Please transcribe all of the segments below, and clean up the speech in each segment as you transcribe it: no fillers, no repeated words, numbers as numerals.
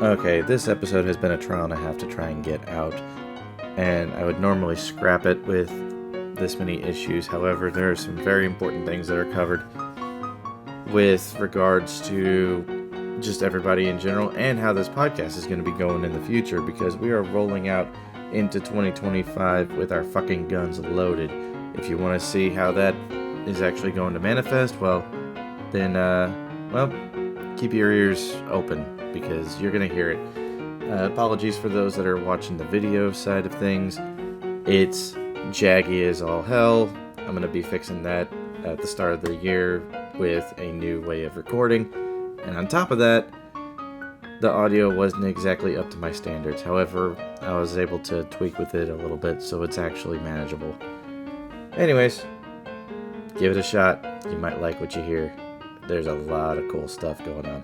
Okay, this episode has been a trial and a half to try and get out, and I would normally scrap it with this many issues. However, there are some very important things that are covered with regards to just everybody in general and how this podcast is going to be going in the future, because we are rolling out into 2025 with our fucking guns loaded. If you want to see how that is actually going to manifest, well, then, keep your ears open, because you're going to hear it. Apologies for those that are watching the video side of things. It's jaggy as all hell. I'm going to be fixing that at the start of the year with a new way of recording. And on top of that, the audio wasn't exactly up to my standards. However, I was able to tweak with it a little bit, so it's actually manageable. Anyways, give it a shot. You might like what you hear. There's a lot of cool stuff going on.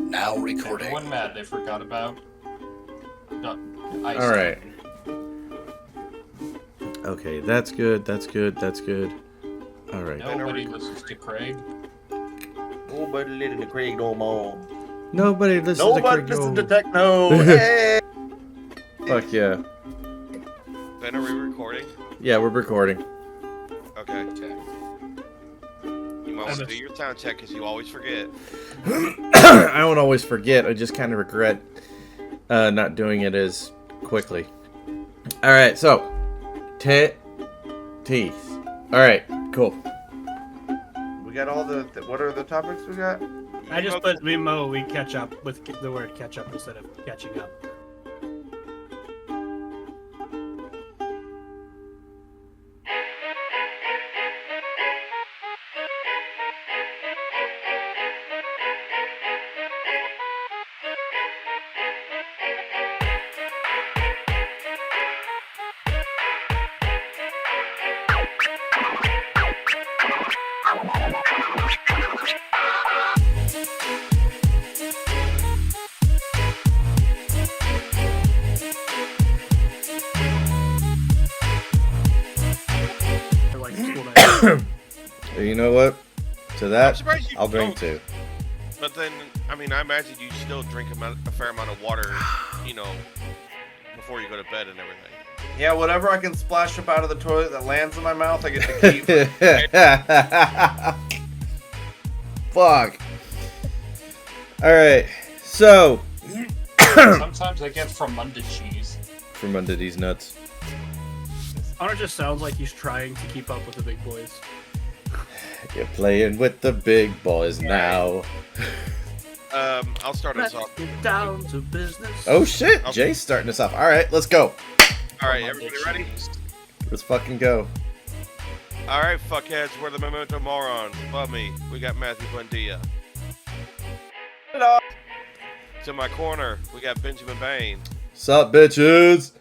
Now recording. One mad they forgot about. All right. Okay, that's good. All right. Nobody listens to Craig. Nobody listens to Craig no more. Nobody listens to techno. Hey! Fuck yeah. Ben, are we recording? Yeah, we're recording. Okay. You might want to do your sound check because you always forget. I don't always forget. I just kind of regret not doing it as quickly. All right, so teeth. All right, cool. We got all the. What are the topics we got? I just put we catch up with the word catch up instead of catching up. You know what? To that, I'll drink don't. too. But then, I mean, I imagine you still drink a fair amount of water, before you go to bed and everything. Yeah, whatever I can splash up out of the toilet that lands in my mouth, I get to keep. Fuck. All right, so. Sometimes I get from under cheese. From under these nuts. Honor just sounds like he's trying to keep up with the big boys. You're playing with the big boys now. I'll start us off. Get down to business. Oh shit, Jay's starting us off. All right, let's go. All right, everybody ready? Let's fucking go. All right, fuckheads, we're the mementomorons. Above me, we got Matthew Buendia. Hello. To my corner, we got Benjamin Bain. Sup, bitches?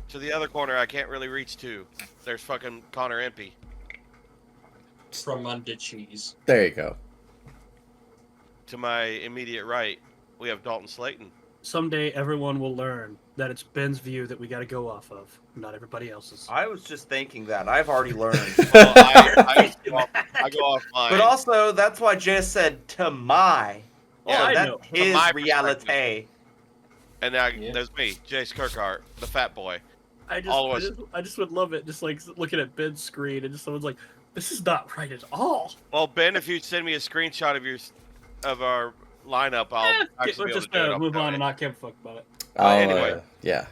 To the other corner, I can't really reach to. There's fucking Connor Impey. From under cheese. There you go. To my immediate right, we have Dalton Slayton. Someday everyone will learn that it's Ben's view that we got to go off of, not everybody else's. I was just thinking that. I've already learned. Well, I go off mine. But also, that's why Jay said to my. Yeah, I that's know. his my reality. And now there's me, Jace Kirkhart, the fat boy. I just would love it, just like looking at Ben's screen and just someone's like, "This is not right at all." Well, Ben, if you send me a screenshot of our lineup, I'll actually be able Just to do it. move on and not give a fuck about it. Anyway. Yeah.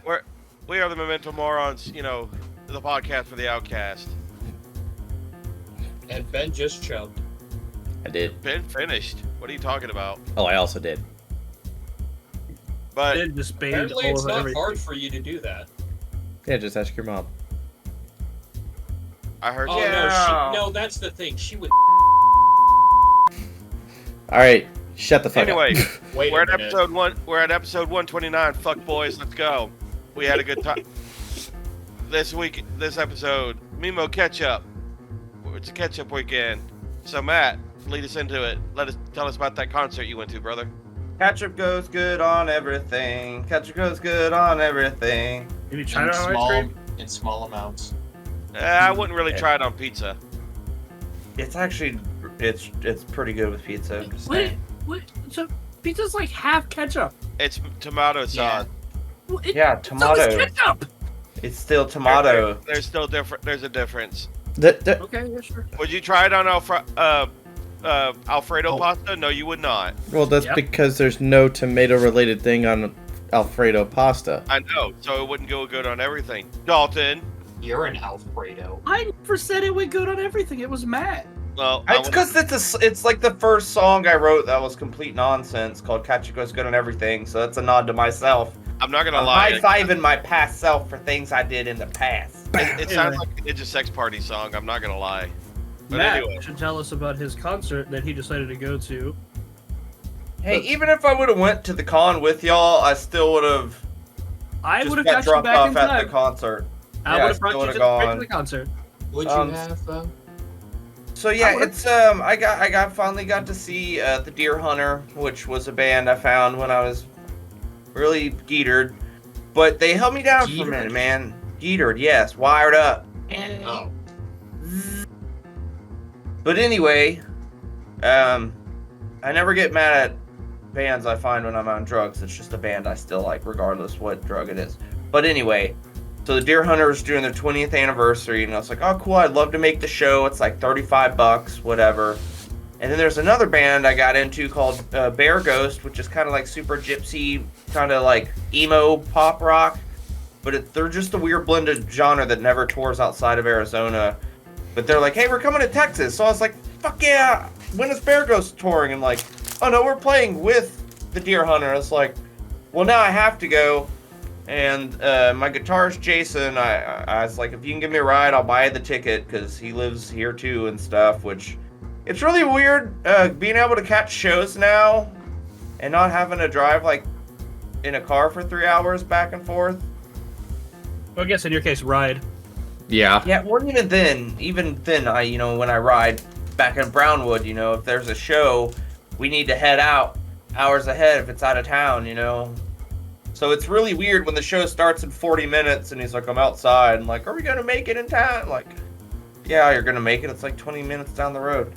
We are the Mementomorons, the podcast for the outcast. And Ben just chugged. I did. Ben finished. What are you talking about? Oh, I also did. But Ben just banned Apparently all it's of not everything. hard for you to do that. Yeah, just ask your mom. I heard Oh Yeah. no, that's the thing. She would. All right, shut the fuck Anyway, up. Wait we're a at minute. episode 1. We're at episode 129. Fuck boys, let's go. We had a good time. This episode, Memo Ketchup. It's a ketchup weekend. So Matt, Lead us into it. Tell us about that concert you went to, brother. Ketchup goes good on everything. Ketchup goes good on everything. Have you tried it on ice cream? In small amounts. I wouldn't really try it on pizza. It's actually it's pretty good with pizza. I'm just saying. Wait. So pizza's like half ketchup. It's tomato sauce. Well, Yeah, So tomato. is ketchup. It's still tomato. There's still different. There's a difference. Okay, yeah, sure. Would you try it on Alfredo pasta? No, you would not. Well, that's Yep. because there's no tomato-related thing on Alfredo pasta. I know, so it wouldn't go good on everything. Dalton. You're an Alfredo. I never said it went good on everything. It was Matt. Well, It's because it's like the first song I wrote that was complete nonsense called Ketchup Goes Good on Everything, so that's a nod to myself. I'm not gonna I'm lie. high-fiving my past self for things I did in the past. It sounds like a Ninja Sex Party song. I'm not gonna lie. But Matt anyway, should tell us about his concert that he decided to go to. Hey, even if I would have went to the con with y'all, I still would have I just would have got got you drunk back in off at time. the concert. I Yeah, would have I brought still you would've straight to gone. the concert. Would Um, you have? So yeah, would've- it's I finally got to see the Deer Hunter, which was a band I found when I was really geetered, but they held me down for a Geetered? minute, man. Geetered, yes, wired up. Oh. But anyway, I never get mad at bands I find when I'm on drugs. It's just a band I still like, regardless what drug it is. But anyway, so the Deer Hunter was doing their 20th anniversary, and I was like, oh, cool, I'd love to make the show. It's like $35, whatever. And then there's another band I got into called Bear Ghost, which is kind of like super gypsy, kind of like emo pop rock. But they're just a weird blended genre that never tours outside of Arizona. But they're like, hey, we're coming to Texas. So I was like, fuck yeah, when is Bear Ghost touring? And like, oh no, we're playing with the Deer Hunter. I was like, well, now I have to go. And my guitarist, Jason, I was like, if you can give me a ride, I'll buy the ticket because he lives here too and stuff, which it's really weird being able to catch shows now and not having to drive like in a car for 3 hours back and forth. Well, I guess in your case, ride. Yeah. Yeah, well, even then, I, when I ride back in Brownwood, if there's a show, we need to head out hours ahead if it's out of town, So it's really weird when the show starts in 40 minutes and he's like, I'm outside. And like, are we going to make it in time? Like, yeah, you're going to make it. It's like 20 minutes down the road.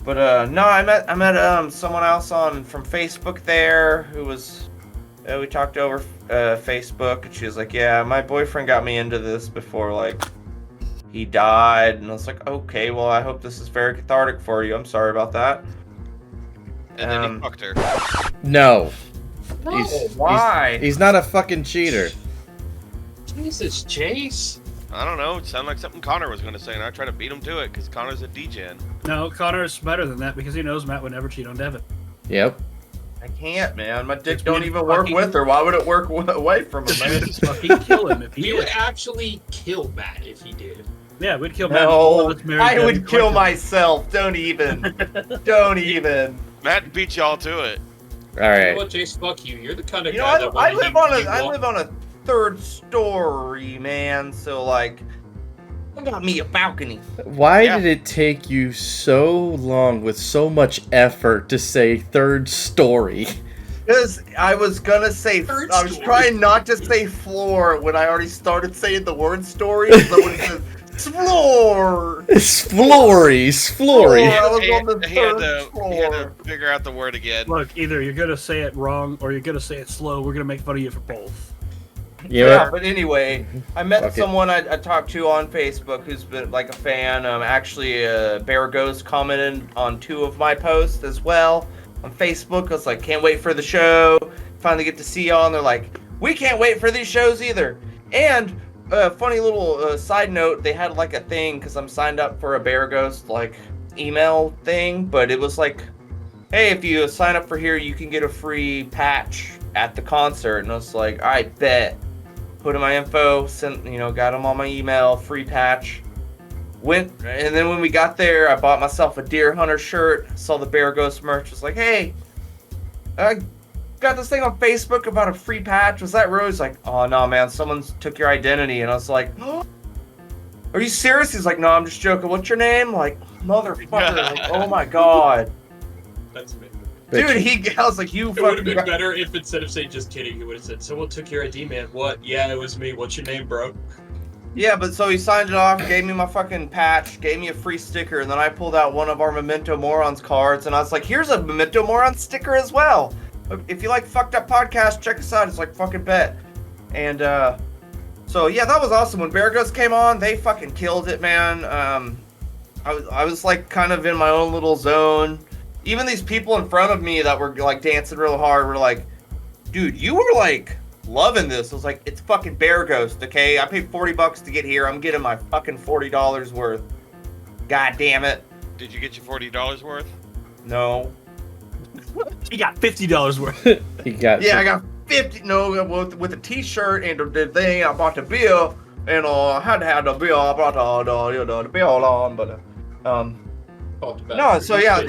But no, I met someone else from Facebook there who was, we talked over Facebook, and she was like, yeah, my boyfriend got me into this before, like, he died. And I was like, okay, well, I hope this is very cathartic for you. I'm sorry about that. and then he fucked her. No. No. Why? He's not a fucking cheater. Jesus, Chase. I don't know. It sounded like something Connor was gonna say, and I tried to beat him to it because Connor's a degen. No, Connor's better than that because he knows Matt would never cheat on Devin. Yep. I can't, man. My dick It's don't been even work fucking- with her. Why would it work away from her, man? Just fucking kill him if he You would did. actually kill Matt if he did. Yeah, we'd kill Matt. All No, of us married I Devin would kill collectively. myself. Don't even. Don't even. Matt beat y'all to it. All You know right. what, Chase? Fuck you. You're the kind of You know, guy that I when live on a a. third story, man. So like, I got me a balcony. Why Yeah. did it take you so long with so much effort to say third story? Because I was gonna say, Third I was story. trying not to say floor when I already started saying the word story. So I would have said floor. It's Flory. Flory. I was on the He had third he had to floor. figure out the word again. Look, either you're gonna say it wrong or you're gonna say it slow. We're gonna make fun of you for both. You Yeah, know, but anyway, I met Fuck it. someone I talked to on Facebook who's been like a fan. Actually, Bear Ghost commented on 2 of my posts as well on Facebook. I was like, can't wait for the show. Finally get to see y'all, and they're like, we can't wait for these shows either. And funny little side note, they had like a thing because I'm signed up for a Bear Ghost like email thing, but it was like, hey, if you sign up for here, you can get a free patch at the concert. And I was like, I bet. Put in my info, sent, got them on my email, free patch. Went, and then when we got there, I bought myself a Deer Hunter shirt, saw the Bear Ghost merch, was like, hey, I got this thing on Facebook about a free patch. Was that Rose? Like, oh no, man, someone took your identity. And I was like, oh, are you serious? He's like, no, I'm just joking. What's your name? Like, motherfucker. Like, oh my god. That's amazing. Dude, I was like, you It would have fucking. been better if instead of saying just kidding, he would have said, someone took your ID, man. What? Yeah, it was me. What's your name, bro? Yeah, but so he signed it off, gave me my fucking patch, gave me a free sticker, and then I pulled out one of our Memento Morons cards, and I was like, here's a Memento Moron sticker as well. If you like Fucked Up Podcast, check us out. It's like fucking bet. And, so yeah, that was awesome. When Bear Ghost came on, they fucking killed it, man. I was like kind of in my own little zone. Even these people in front of me that were like dancing real hard were like, dude, you were like loving this. I was like, it's fucking Bear Ghost, okay? I paid $40 to get here. I'm getting my fucking $40 worth. God damn it. Did you get your $40 worth? No. He got $50 worth. He got. Yeah, I got 50. No, with a t-shirt and the thing. I bought the beer. And I had to have the beer. I brought the beer on, but no. So yeah.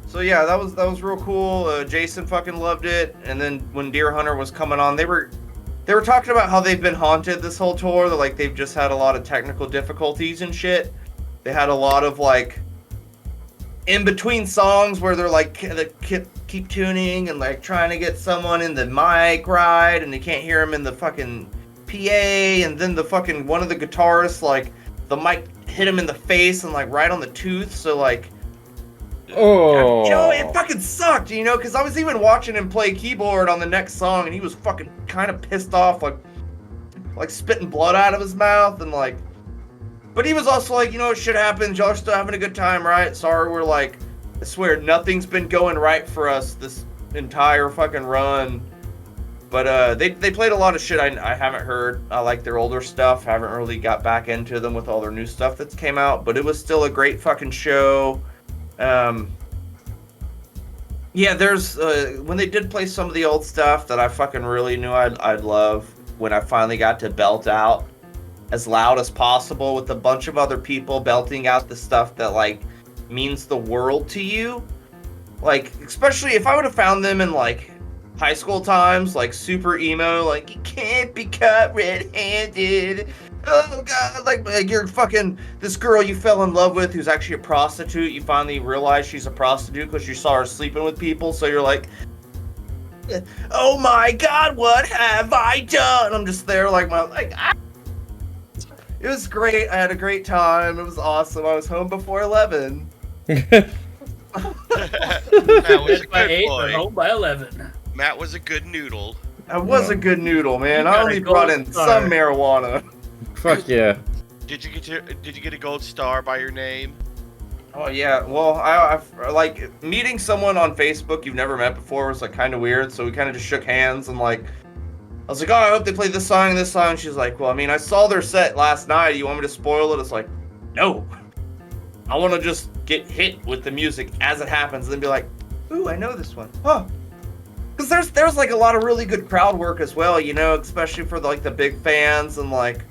So yeah, that was real cool. Jason fucking loved it. And then when Deer Hunter was coming on, they were talking about how they've been haunted this whole tour. That like they've just had a lot of technical difficulties and shit. They had a lot of like in between songs where they're like they keep tuning and like trying to get someone in the mic right, and they can't hear him in the fucking PA. And then the fucking one of the guitarists, like the mic hit him in the face and like right on the tooth. So like. Oh. You know, it fucking sucked, you know, because I was even watching him play keyboard on the next song, and he was fucking kind of pissed off, like spitting blood out of his mouth, and like, but he was also like, you know, shit happens, y'all are still having a good time, right? Sorry, we're like, I swear, nothing's been going right for us this entire fucking run, but they played a lot of shit I haven't heard. I like their older stuff, haven't really got back into them with all their new stuff that's came out, but it was still a great fucking show. Yeah, there's when they did play some of the old stuff that I fucking really knew I'd love, when I finally got to belt out as loud as possible with a bunch of other people belting out the stuff that like means the world to you. Like, especially if I would have found them in like high school times, like super emo, like you can't be caught red-handed. Oh god, like you're fucking this girl you fell in love with who's actually a prostitute. You finally realize she's a prostitute because you saw her sleeping with people. So you're like, oh my god, what have I done? I'm just there like It was great. I had a great time. It was awesome. I was home before 11. Matt was a By good 8 or boy. home by 11. Matt was a good noodle. I was a good noodle, man. You I got only a brought gold in star. some marijuana. Fuck yeah. Did you get a gold star by your name? Oh yeah, well, I like meeting someone on Facebook you've never met before was like kind of weird. So we kind of just shook hands and like, I was like, oh, I hope they play this song and this song. She's like, well, I mean, I saw their set last night. You want me to spoil it? It's like, no. I want to just get hit with the music as it happens and then be like, ooh, I know this one. Huh. Because there's like a lot of really good crowd work as well, you know, especially for like the big fans and like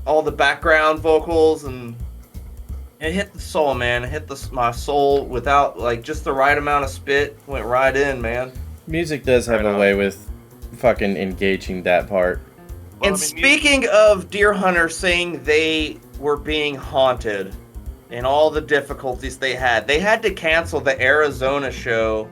all the background vocals, and it hit the soul, man. It hit my soul without like just the right amount of spit. Went right in, man. Music does have Right a on. way with fucking engaging that part. Well, And I mean, speaking of Deer Hunter saying they were being haunted and all the difficulties they had to cancel the Arizona show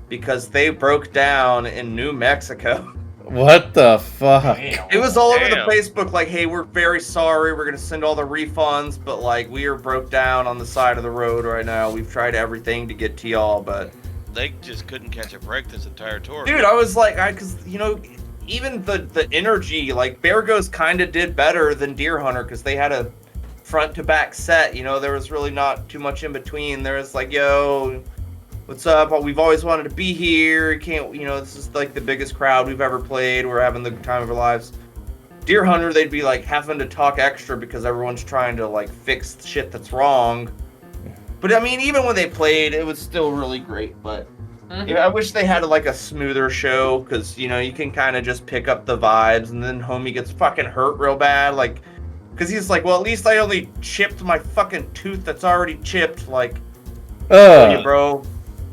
because they broke down in New Mexico. What the fuck? It was all over the Damn. Facebook like, hey, we're very sorry. We're going to send all the refunds, but like we are broke down on the side of the road right now. We've tried everything to get to y'all, but they just couldn't catch a break this entire tour. dude, I was like, because, you know, even the energy, like Bear Ghost kind of did better than Deer Hunter because they had a front to back set. You know, there was really not too much in between. There was like, yo, what's up? Oh, we've always wanted to be here. Can't, you know, this is like the biggest crowd we've ever played. We're having the time of our lives. Deer Hunter, they'd be like having to talk extra because everyone's trying to like fix shit that's wrong. But I mean, even when they played, it was still really great. But yeah, I wish they had like a smoother show because, you know, you can kind of just pick up the vibes, and then homie gets fucking hurt real bad. Like, because he's like, well, at least I only chipped my fucking tooth that's already chipped. Like, yeah, bro.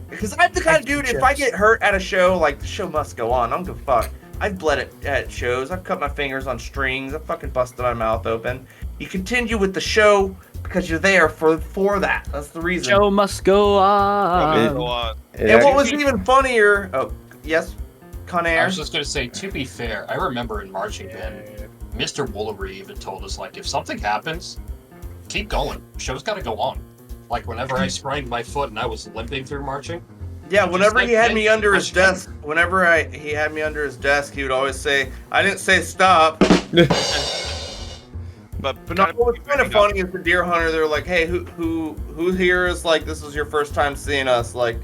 Because I'm the kind of dude, if I get hurt at a show, like, the show must go on. I don't give a fuck. I've bled at shows. I've cut my fingers on strings. I've fucking busted my mouth open. You continue with the show because you're there for that. That's the reason. Show must go Go on. on. And what was even funnier? Oh, yes, Con I Air. was just gonna say, to be fair, I remember in marching band, Mr. Woolery even told us, like, if something happens, keep going. Show's gotta go on. Like, whenever I sprained my foot and I was limping through marching. Yeah, whenever he had me under his desk, desk, he had me under his desk, he would always say, "I didn't say stop." But no, what was kind of funny is the deer hunter. They're like, "Hey, who here is like this is your first time seeing us? Like,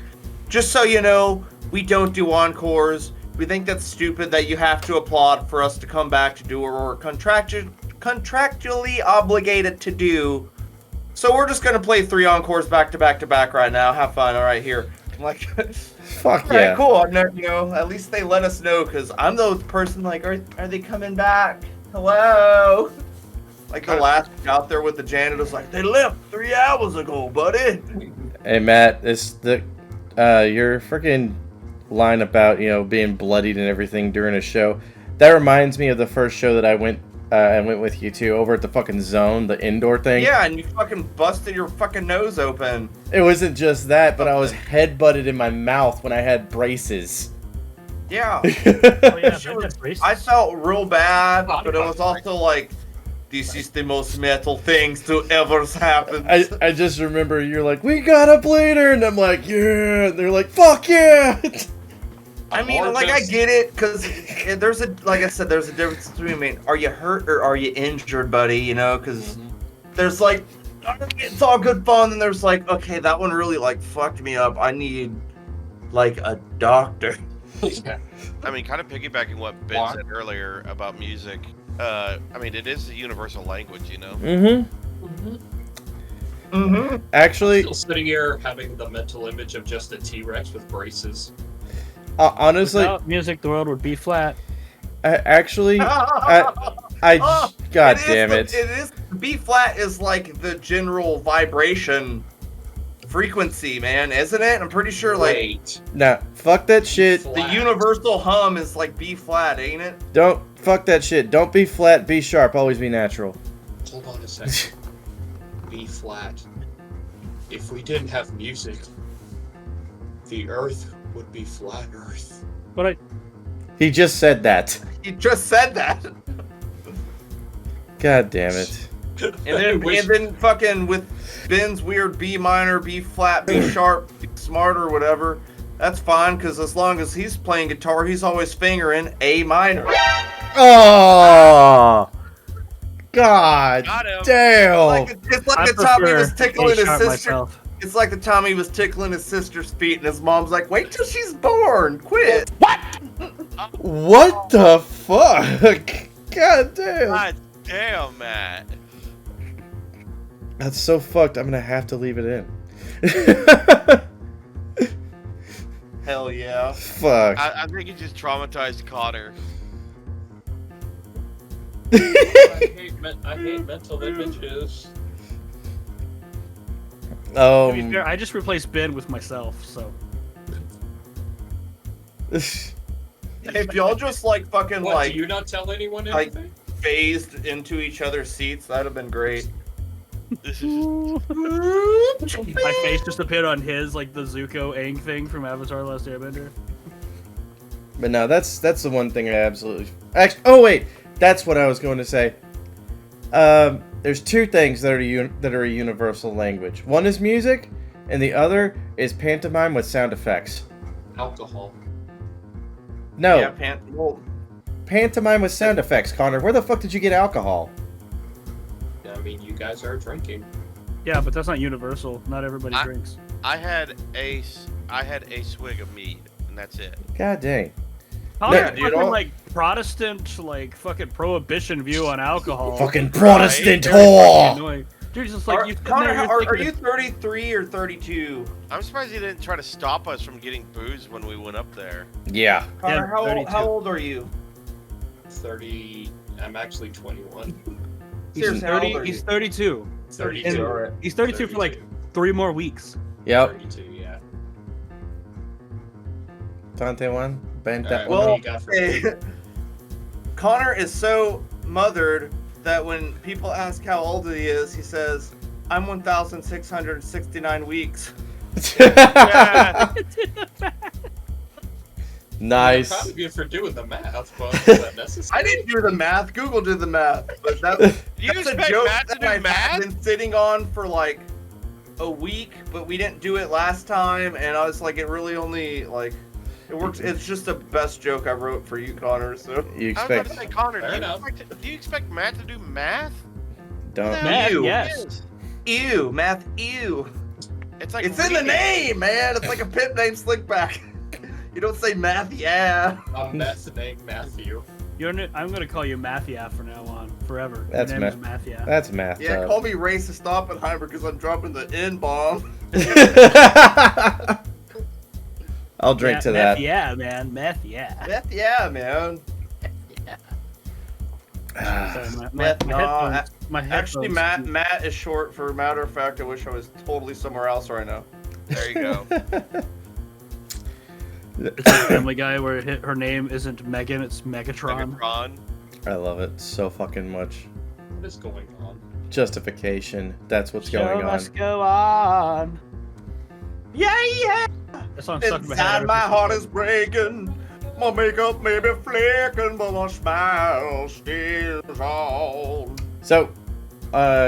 just so you know, we don't do encores. We think that's stupid that you have to applaud for us to come back to do what we're contractually obligated to do. So we're just gonna play 3 encores back to back to back right now. Have fun. All right, here." I'm like, Fuck all right, yeah. cool. At least they let us know because I'm the person like, are they coming back? Hello. Like the last out there with the janitors, like they left 3 hours ago, buddy. Hey Matt, your freaking line about being bloodied and everything during a show. That reminds me of the first show that I went with you to over at the fucking Zone, the indoor thing. Yeah, and you fucking busted your fucking nose open. It wasn't just that, but I was headbutted in my mouth when I had braces. Yeah. Oh yeah, that's racist. I felt real bad, but it was also like, this is the most metal thing to ever happen. I just remember you're like, we got a bleeder, and I'm like, yeah. And they're like, fuck yeah. I mean, like, I get it, because there's like I said, there's a difference between, are you hurt or are you injured, buddy? Because there's like, it's all good fun, and there's like, okay, that one really like fucked me up. I need like a doctor. I mean, kind of piggybacking what Ben said earlier about music. I mean, it is a universal language, Actually, Still sitting here having the mental image of just a T-Rex with braces. honestly, Without music, the world would be flat. God damn it. It is B flat is like the general vibration frequency, man, isn't it? I'm pretty sure like Wait. Nah, fuck that shit. the universal hum is like B flat, ain't it? Fuck that shit. Don't be flat, be sharp, always be natural. Hold on a second. B flat. If we didn't have music, the Earth would be flat Earth. But He just said that. You just said that. God damn it. And then fucking with Ben's weird B minor, B flat, B sharp, B smart or whatever, that's fine because as long as he's playing guitar, he's always fingering A minor. Oh, God Got him. damn. It's like I the time he was prefer tickling his A-sharp sister. myself. It's like the time he was tickling his sister's feet, and his mom's like, "Wait till she's born, quit." What the fuck? God damn. God damn, Matt. That's so fucked. I'm gonna have to leave it in. Hell yeah. Fuck. I think you just traumatized Connor. I hate mental images. To be fair, I just replaced Ben with myself, so. If y'all just like fucking What, like do you not tell anyone like- anything? phased into each other's seats, that'd have been great. This is My face just appeared on his, like the Zuko Aang thing from Avatar: Last Airbender. But no, that's the one thing I absolutely. Actually, oh wait, that's what I was going to say. There's 2 things that are a universal language. One is music, and the other is pantomime with sound effects. Alcohol. No, Yeah, pantomime with sound effects. Connor, where the fuck did you get alcohol? I mean, you guys are drinking. Yeah, but that's not universal. Not everybody drinks. I had a swig of mead, and that's it. God dang. How No, yeah, dude, fucking all- like Protestant, like fucking prohibition view on alcohol? Fucking Protestant Very fucking whore. annoying. Dude, just like you. Connor, are you 33 or 32? I'm surprised he didn't try to stop us from getting booze when we went up there. Yeah. Connor, Yeah, 32. how old are you? 30. I'm actually 21. He's Seriously, how old 30. are He's you? 32. 32. Alright. He's 32 for like 3 more weeks. Yep. 32, yeah. Dante one. Bent that Alright, one. what Well, do you got for hey, me? Connor is so mothered that when people ask how old he is, he says, "I'm 1,669 weeks." Yeah. Nice. I'm proud of you for doing the math, but is that necessary? I didn't do the math. Google did the math. But that's You a expect joke Matt to that do I've math? been sitting on for like a week, but we didn't do it last time, and I was like, it really only like it works. It's just the best joke I wrote for you, Connor. So You I was about expect to say, Connor, Fair enough. do you expect Matt to do math? don't. Math, Ew. yes. ew, math, ew. It's like It's in the reading. name, man. It's like a pimp named Slickback. You don't say math, yeah. I'm meth named Matthew. I'm gonna call you Mathia from now on, forever. That's Your name is Mathia. That's math. Yeah, call me racist Oppenheimer because I'm dropping the N bomb. I'll drink to that. Yeah, man. Meth, yeah. Meth, yeah, man. Sorry, my Meth, no, headphones. My Actually, headphones- Matt is short for matter of fact. I wish I was totally somewhere else right now. There you go. It's a Family Guy where her name isn't Megan, it's Megatron. Megatron. I love it so fucking much. What is going on? Justification. That's what's Show going on. must go on. Yeah, yeah. That song's stuck in my head. Inside ever my since- heart is breaking. My makeup may be flicking, but my smile stays on. So,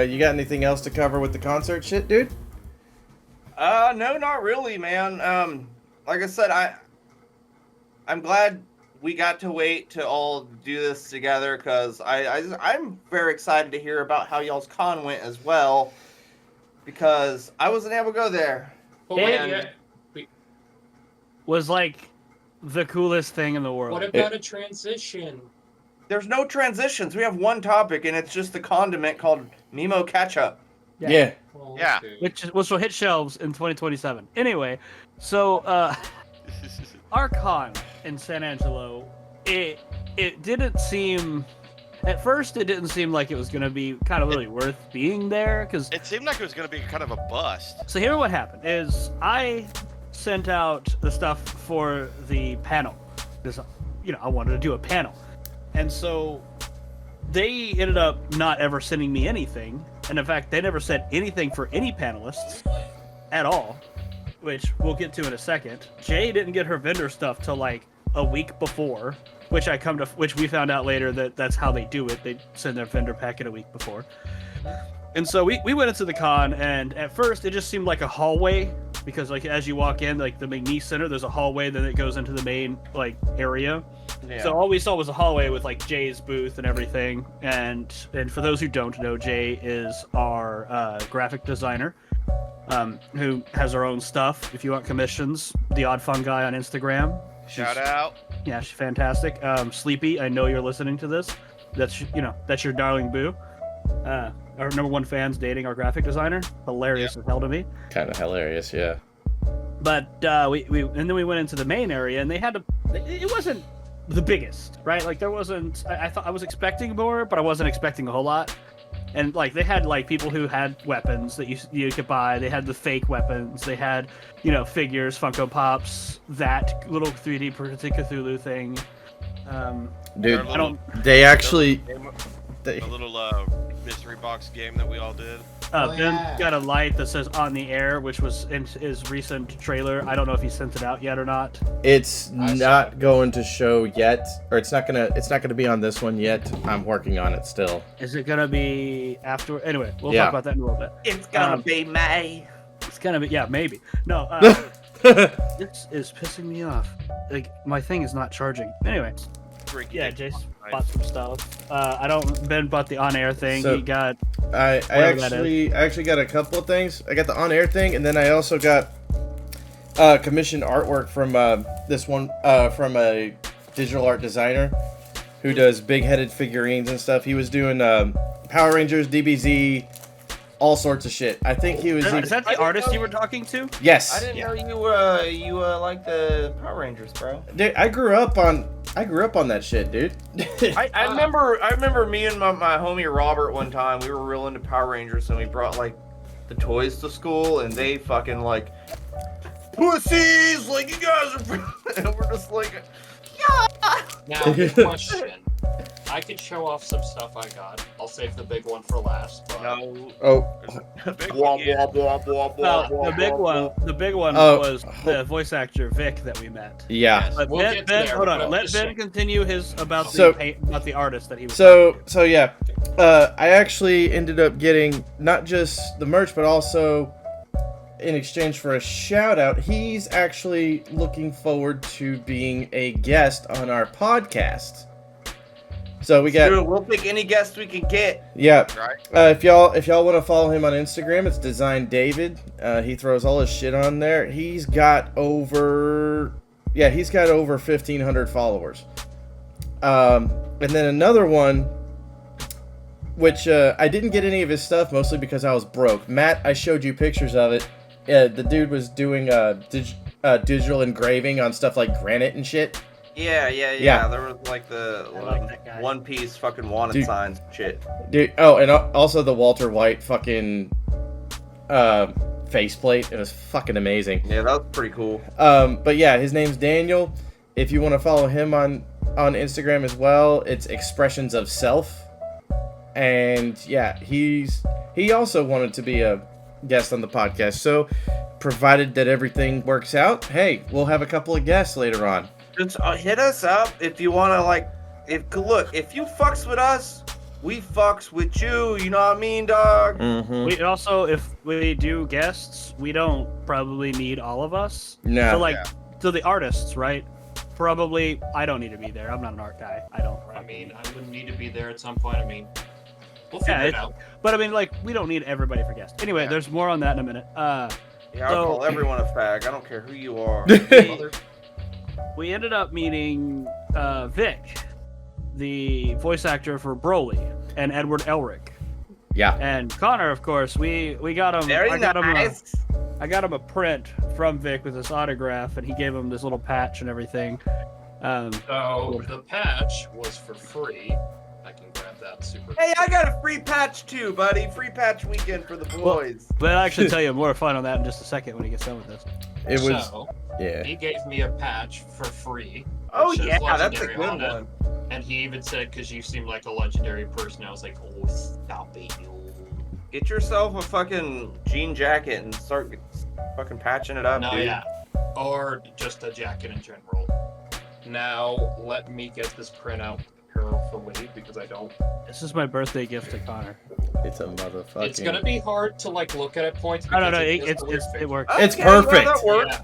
you got anything else to cover with the concert shit, dude? No, not really, man. Like I said, I'm glad we got to wait to all do this together because I'm very excited to hear about how y'all's con went as well because I wasn't able to go there. But And- wait, yeah, Was like the coolest thing in the world. what about a transition? There's no transitions. We have one topic, and it's just the condiment called Memo Ketchup. Yeah. Yeah. Well, Yeah. okay. Which will hit shelves in 2027. Anyway, so our con in San Angelo, it didn't seem at first it didn't seem like it was gonna be kind of really worth being there because It seemed like it was going to be kind of a bust. so here what happened is I sent out the stuff for the panel because I wanted to do a panel, and so they ended up not ever sending me anything, and in fact they never sent anything for any panelists at all, which we'll get to in a second. Jay didn't get her vendor stuff till like a week before, which we found out later that that's how they do it. They send their vendor packet a week before. And so we went into the con, and at first it just seemed like a hallway because like as you walk in, like the McNeese Center, there's a hallway, then it goes into the main like area. Yeah. So all we saw was a hallway with like Jay's booth and everything. And for those who don't know, Jay is our graphic designer, who has her own stuff. If you want commissions, the Odd Fun Guy on Instagram. Shout out. Yeah, she's fantastic. Sleepy, I know you're listening to this. That's your darling boo. Our number one fan's dating our graphic designer. Hilarious as hell to me. Kind of hilarious, yeah. But we and then we went into the main area, and they had to. It wasn't the biggest, right? Like there wasn't. I thought I was expecting more, but I wasn't expecting a whole lot. And like they had like people who had weapons that you could buy. They had the fake weapons. They had figures, Funko Pops, that little 3D Cthulhu thing. Dude, Our I don't. they actually. They, A little mystery box game that we all did. Oh, Ben yeah. got a light that says "On the Air," which was in his recent trailer. I don't know if he sent it out yet or not. it's I saw not it. going to show yet, or it's not gonna be on this one yet. I'm working on it still. Is it gonna be after? Anyway, we'll Yeah. talk about that in a little bit. It's gonna Um, be May. It's gonna be maybe. No, this is pissing me off. Like my thing is not charging. Anyway, Drinking yeah, it. Jace bought some stuff. Ben bought the on-air thing. So- He got I Whatever that actually got a couple of things. I got the on-air thing, and then I also got commissioned artwork from this one from a digital art designer who does big-headed figurines and stuff. He was doing Power Rangers, DBZ, all sorts of shit. I think he was. Is that the artist you were talking to? Yes. I didn't know you like the Power Rangers, bro. Dude, I grew up on that shit, dude. I remember me and my homie Robert one time, we were real into Power Rangers and we brought like the toys to school and they fucking like pussies, like you guys are and we're just like Now, question. I could show off some stuff I got. I'll save the big one for last. But No. Oh, The big Blah, one, yeah. blah, blah, blah, Well, blah, the big blah, one, the big one Oh. was the voice actor Vic that we met. yeah. yes, But we'll Ben, get to Ben there, hold but on. I'm Let just Ben saying. continue his about So- the artist that he was. So talking to. so yeah, I actually ended up getting not just the merch, but also in exchange for a shout out, he's actually looking forward to being a guest on our podcast. So we got Dude, we'll pick any guest we can get. yeah. Right? If y'all want to follow him on Instagram, it's Design David. He throws all his shit on there. He's got over 1,500 followers. And then another one, which I didn't get any of his stuff mostly because I was broke. Matt, I showed you pictures of it. The dude was doing digital engraving on stuff like granite and shit. Yeah. Yeah. There was like the I like that guy. One Piece fucking wanted Dude. signs and shit. Dude, oh, and also the Walter White fucking faceplate. It was fucking amazing. Yeah, that was pretty cool. But yeah, his name's Daniel. If you want to follow him on Instagram as well, it's Expressions of Self. And yeah, he also wanted to be a guest on the podcast. So, provided that everything works out, hey, we'll have a couple of guests later on. Just hit us up if you want to, like, if you fucks with us, we fucks with you. You know what I mean, dog? Mm-hmm. We also, if we do guests, we don't probably need all of us. No. So like, Yeah. so the artists, right? Probably, I don't need to be there. I'm not an art guy. I don't. I mean, I would need to be there at some point. I mean, we'll figure Yeah, it out. But I mean, like, we don't need everybody for guests. Anyway, Yeah. there's more on that in a minute. Yeah, I'll So- call everyone a fag. I don't care who you are. Mother- We ended up meeting Vic, the voice actor for Broly, and Edward Elric. Yeah. And Connor, of course, we got him. Very I got nice. I got him a print from Vic with his autograph, and he gave him this little patch and everything. So the patch was for free. I can grab that super. Hey, I got a free patch too, buddy. Free patch weekend for the boys. But I'll actually tell you more fun on that in just a second when he gets done with this. It was So, yeah. he gave me a patch for free. Oh which says yeah, that's a legendary good on it. one. And he even said, because you seem like a legendary person, I was like, oh, stop it, you. Get yourself a fucking jean jacket and start fucking patching it up, No, dude. yeah. Or just a jacket in general. Now, let me get this printout carefully, because I don't. This is my birthday gift to Connor. It's a motherfucking. It's gonna be hard to, like, look at at points. No, because it is a weird picture. works. It's Okay, well, perfect. that works. Yeah,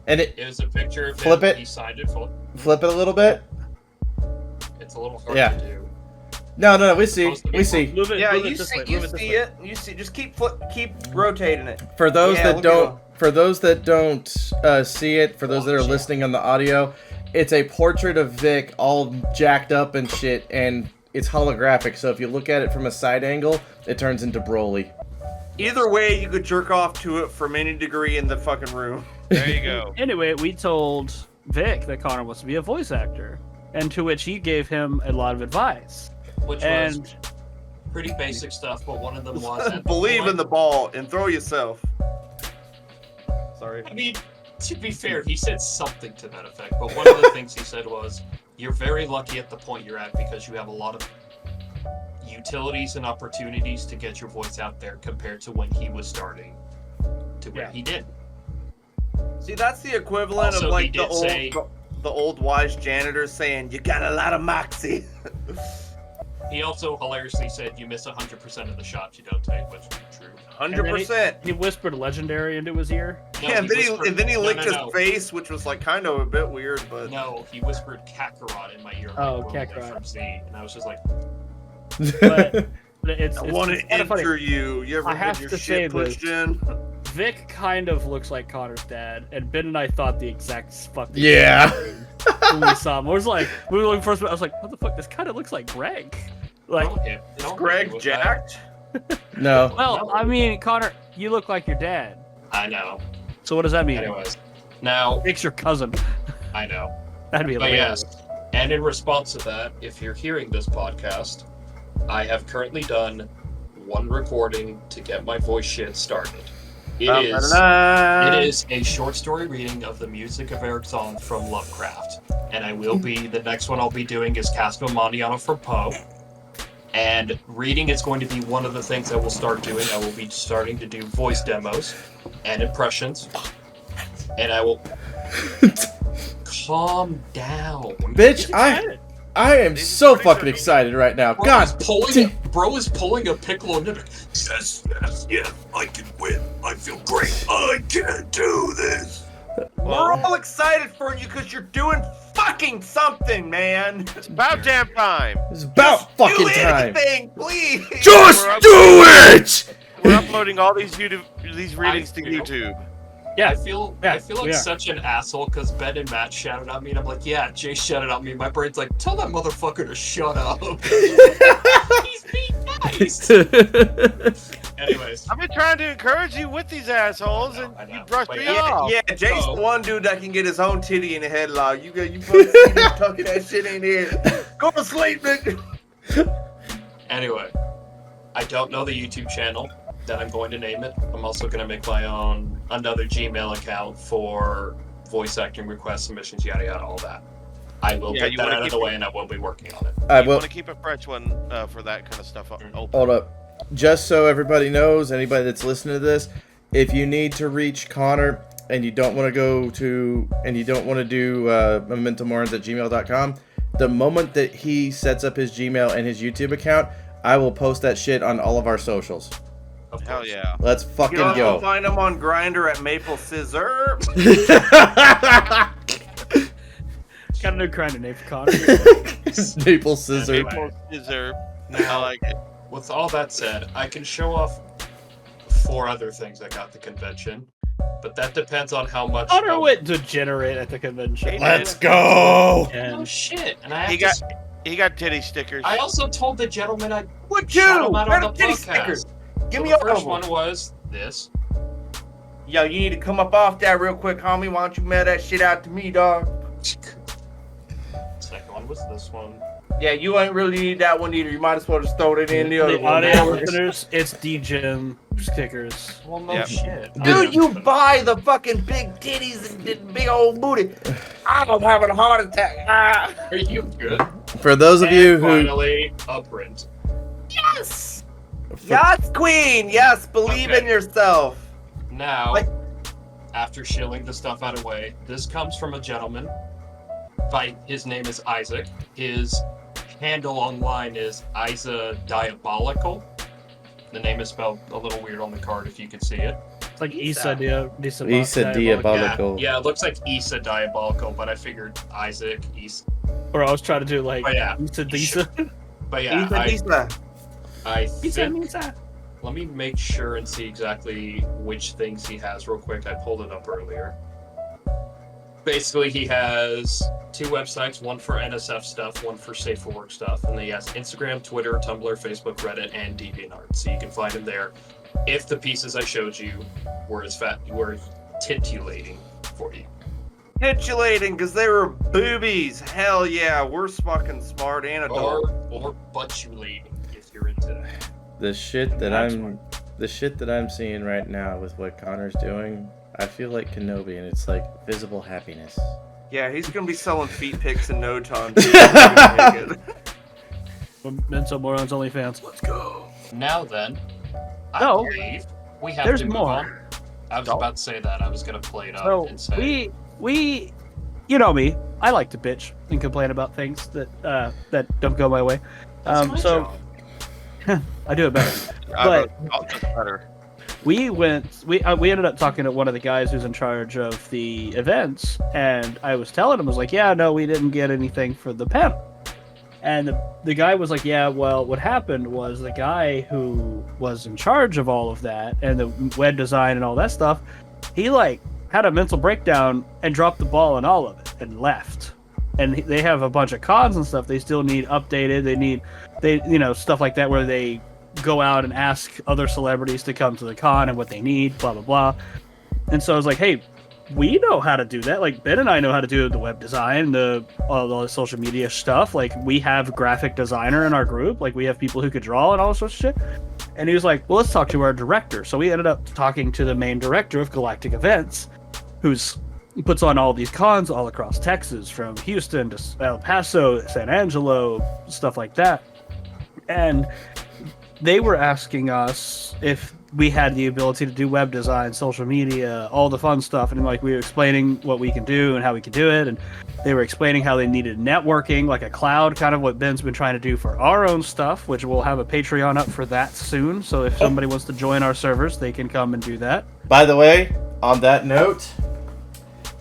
And it it was a picture of Flip him. it. He signed it for. flip it a little bit. It's a little hard Yeah. to do. No, we see. Supposed to be We see. Move it. Yeah, move you it this see, way. you Move it this see way. it. You see. Just keep rotating it. For those Yeah, that look don't, at 'em. for those that don't see it, for those that are Watch it. listening on the audio, it's a portrait of Vic, all jacked up and shit, and it's holographic. So if you look at it from a side angle, it turns into Broly. Either way, you could jerk off to it from any degree in the fucking room. There you go. Anyway, we told Vic that Connor wants to be a voice actor, and to which he gave him a lot of advice. Which was And pretty basic stuff, but one of them was at the Believe point- in the ball and throw yourself. Sorry. I mean, to be fair, he said something to that effect, but one of the things he said was, you're very lucky at the point you're at because you have a lot of utilities and opportunities to get your voice out there compared to when he was starting to where Yeah. he did. See, that's the equivalent Also, of like he did say- the old wise janitor saying, "You got a lot of moxie." He also hilariously said, you miss 100% of the shots you don't take, which is true. 100%. he whispered legendary into his ear. No, Yeah, and then he no, licked no, his no. face, which was like kind of a bit weird, but No, he whispered Kakarot in my ear. Oh, like, Kakarot. from Z, and I was just like, But it's I want to kinda funny. enter you. You ever I have had your to say shit pushed this. in? Vic kind of looks like Connor's dad, and Ben and I thought the exact fucking Yeah. same thing when we saw him. I was like, we were looking first. I was like, what the fuck? This kind of looks like Greg. Like, Is Greg jacked? No. well, I mean, Connor, you look like your dad. I know. So what does that mean? Anyways, now, Vic's your cousin. I know. That'd be But hilarious. yes, and in response to that, if you're hearing this podcast, I have currently done one recording to get my voice shit started. It is a short story reading of the music of Eric's song from Lovecraft. And I will be, the next one I'll be doing is Casco Mondiano for Poe. And reading is going to be one of the things I will start doing. I will be starting to do voice demos and impressions. And I will... Calm down. Bitch, I am so fucking excited right now. God, Bro is pulling a Piccolo Nibbic. Yes, I can win. I feel great. I can do this. We're all excited for you because you're doing fucking something, man. It's about damn time. it's about fucking do time. anything, please. Just do it! We're uploading all these readings to YouTube. Yeah. I feel like such an asshole because Ben and Matt shouted at me, and I'm like, yeah, Jay shouted at me. My brain's like, tell that motherfucker to shut up. He's being nice. Anyways, I've been trying to encourage you with these assholes, and I know. you brushed But me yeah, off. Yeah, Jay's So- the one dude that can get his own titty in a headlock. You both see him tucking that shit in here. Go to sleep, nigga. anyway, I don't know the YouTube channel that I'm going to name it. I'm also going to make my own, another Gmail account for voice acting requests, submissions, yada yada, all that. I will Yeah, get you that wanna out of keep the way, and I will be working on it. I You will. want to keep a fresh one for that kind of stuff open. Hold up. Just so everybody knows, anybody that's listening to this, if you need to reach Connor and you don't want to go to, and you don't want to do mementomorons@gmail.com, the moment that he sets up his Gmail and his YouTube account, I will post that shit on all of our socials. Of Hell course. yeah. Let's You fucking can also go. find him on Grindr at Maple Scissor. Got a new kind of name for Connor. Maple scissor. Anyway. Scissor. I Now, like it. with all that said, I can show off 4 other things I got at the convention, but that depends on how much. Connor went degenerate at the convention. Let's go. Oh And shit! And I He have got to. he got titty stickers. I also told the gentleman I What shout you? him out Where on the the titty podcast. stickers? Give So me the all first of one them. was this. Yo, you need to come up off that real quick, homie. Why don't you mail that shit out to me, dog? Second one was this one. Yeah, you ain't really need that one either. You might as well just throw it in the other the one. audio listeners, it's D-Gym stickers. Well, no Yep. shit. Dude, you buy the fucking big titties and the big old booty. I'm having a heart attack. Ah. Are you good? For those of And you who, finally, a print. Yes! Yes, queen! Yes, believe in Okay. yourself. Now, Like- after shilling the stuff out of the way, this comes from a gentleman. His name is Isaac. His handle online is Isa Diabolical. The name is spelled a little weird on the card if you could see it. It's like Isa Isa Diabolical. Yeah, it looks like Isa Diabolical, but I figured Isaac, Isa. Or I was trying to do like Oh, yeah. Isa Disa. But yeah, Isa. I Isa think, Misa. let me make sure and see exactly which things he has real quick. I pulled it up earlier. Basically, he has 2 websites, one for NSF stuff, one for Safe for Work stuff, and then he has Instagram, Twitter, Tumblr, Facebook, Reddit, and DeviantArt. So you can find him there. If the pieces I showed you were titillating for you. Titulating because they were boobies. Hell yeah, we're fucking smart and adult. Or buttulating, if you're into that. The shit that That's I'm seeing right now with what Connor's doing, I feel like Kenobi, and it's like visible happiness. Yeah, he's gonna be selling feet pics in no time. Mementomorons OnlyFans. Let's go. Now then, I No. believe we have There's to move more. on. I was about to say that. I was going to play it up So and say... we, you know me. I like to bitch and complain about things that don't go my way. That's my So job. I do it better. I'll But just better. we ended up talking to one of the guys who's in charge of the events, and I was telling him, I was like, yeah, no, we didn't get anything for the panel. And the guy was like, yeah, well, what happened was the guy who was in charge of all of that and the web design and all that stuff, he like had a mental breakdown and dropped the ball on all of it and left. And they have a bunch of cons and stuff they still need updated. They stuff like that where they go out and ask other celebrities to come to the con and what they need, blah blah blah. And so I was like, hey, we know how to do that. Like Ben and I know how to do the web design, all the social media stuff. Like we have graphic designer in our group. Like we have people who could draw and all sorts of shit. And he was like, well, let's talk to our director. So we ended up talking to the main director of Galactic Events, who's puts on all these cons all across Texas, from Houston to El Paso, San Angelo, stuff like that. And they were asking us if we had the ability to do web design, social media, all the fun stuff. And like we were explaining what we can do and how we can do it. And they were explaining how they needed networking, like a cloud, kind of what Ben's been trying to do for our own stuff, which we'll have a Patreon up for that soon. So if somebody wants to join our servers, they can come and do that. By the way, on that note,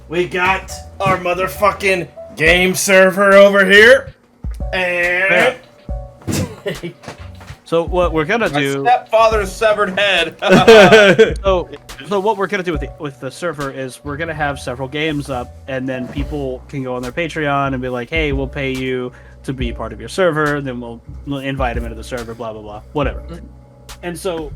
we got our motherfucking game server over here. And... So what we're gonna My do? stepfather's severed head. So what we're gonna do with the server is we're gonna have several games up, and then people can go on their Patreon and be like, "Hey, we'll pay you to be part of your server." Then we'll invite them into the server, blah blah blah, whatever. And so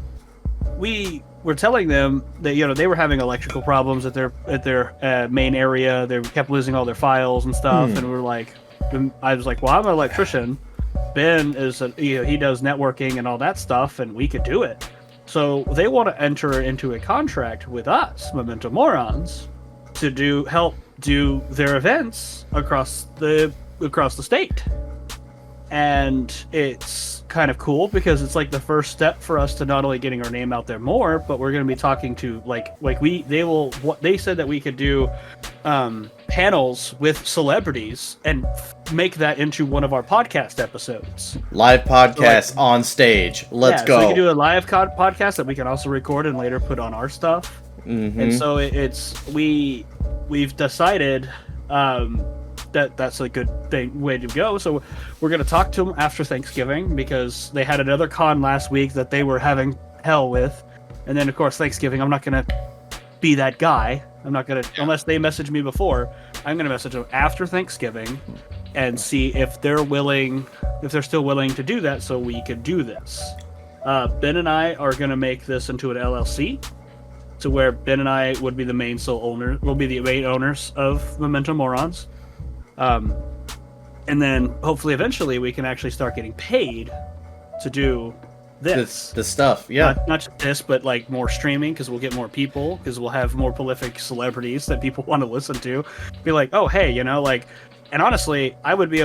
we were telling them that they were having electrical problems at their main area. They kept losing all their files and stuff, and I was like, "Well, I'm an electrician. Ben is he does networking and all that stuff, and we could do it." So they want to enter into a contract with us, mementomorons, to help do their events across the state. And it's kind of cool because it's like the first step for us to not only getting our name out there more, but we're going to be talking to they said that we could do panels with celebrities and make that into one of our podcast episodes. Live podcast on stage. Let's go. So we can do a live podcast that we can also record and later put on our stuff. Mm-hmm. And so we've decided that's a good way to go. So we're going to talk to them after Thanksgiving because they had another con last week that they were having hell with. And then, of course, Thanksgiving, I'm not going to be that guy. I'm not going to, unless they message me before, I'm going to message them after Thanksgiving and see if they're still willing to do that so we could do this. Ben and I are going to make this into an LLC to where Ben and I would be the main owners of Mementomorons. And then hopefully eventually we can actually start getting paid to do this stuff. Yeah. Not just this, but like more streaming because we'll get more people because we'll have more prolific celebrities that people want to listen to. Be like, oh, hey, and honestly, I would be,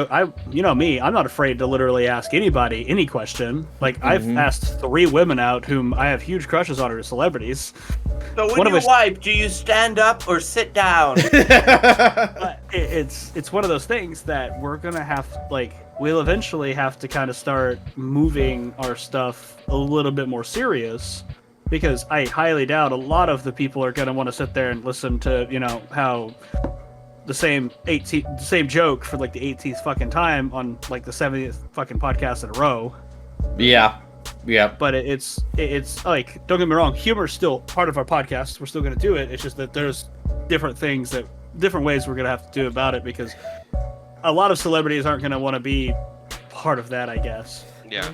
me, I'm not afraid to literally ask anybody any question. Like I've asked 3 women out whom I have huge crushes on as celebrities. So when you wipe, do you stand up or sit down? But it's one of those things that we're gonna have we'll eventually have to kind of start moving our stuff a little bit more serious because I highly doubt a lot of the people are gonna want to sit there and listen to how the same joke for like the 18th fucking time on like the 70th fucking podcast in a row. Yeah. But it's like, don't get me wrong, humor is still part of our podcast. We're still going to do it. It's just that there's different ways we're going to have to do about it because a lot of celebrities aren't going to want to be part of that, I guess. Yeah.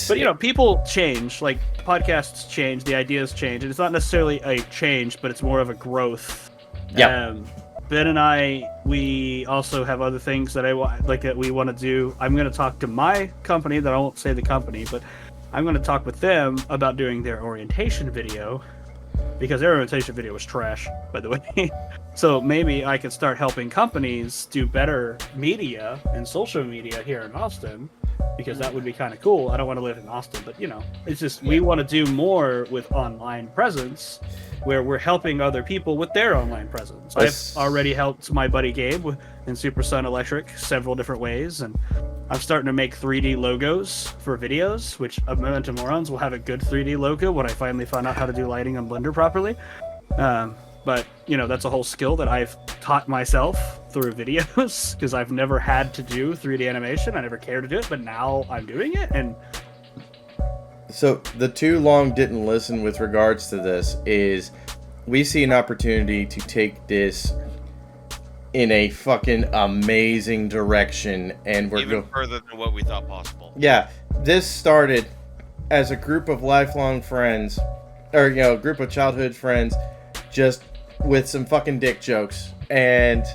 But people change, like podcasts change, the ideas change, and it's not necessarily a change, but it's more of a growth. Yeah. Ben and I, we also have other things that that we want to do. I'm going to talk to my company, that I won't say the company, but I'm going to talk with them about doing their orientation video because their orientation video was trash, by the way. So maybe I could start helping companies do better media and social media here in Austin because that would be kind of cool. I don't want to live in Austin, but it's just we want to do more with online presence where we're helping other people with their online presence. I've already helped my buddy Gabe in Super Sun Electric several different ways, and I'm starting to make 3D logos for videos, which Mementomorons will have a good 3D logo when I finally find out how to do lighting on Blender properly. But, that's a whole skill that I've taught myself through videos because I've never had to do 3D animation. I never cared to do it, but now I'm doing it. And so the too long didn't listen with regards to this is we see an opportunity to take this in a fucking amazing direction, and we're even further than what we thought possible. Yeah, this started as a group of lifelong friends, or a group of childhood friends, just with some fucking dick jokes, and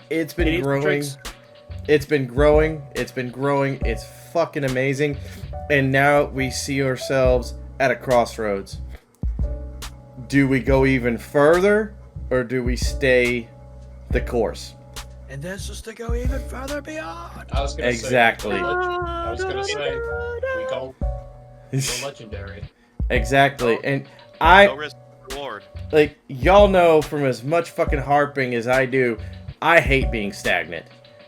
it's been It is growing. tricks. It's been growing. It's been growing. It's fucking amazing. And now we see ourselves at a crossroads. Do we go even further, or do we stay the course? And that's just to go even further beyond. I was gonna Exactly. Say, I was gonna say we go legendary. Exactly. And No I, risk, reward. like, y'all know from as much fucking harping as I do, I hate being stagnant.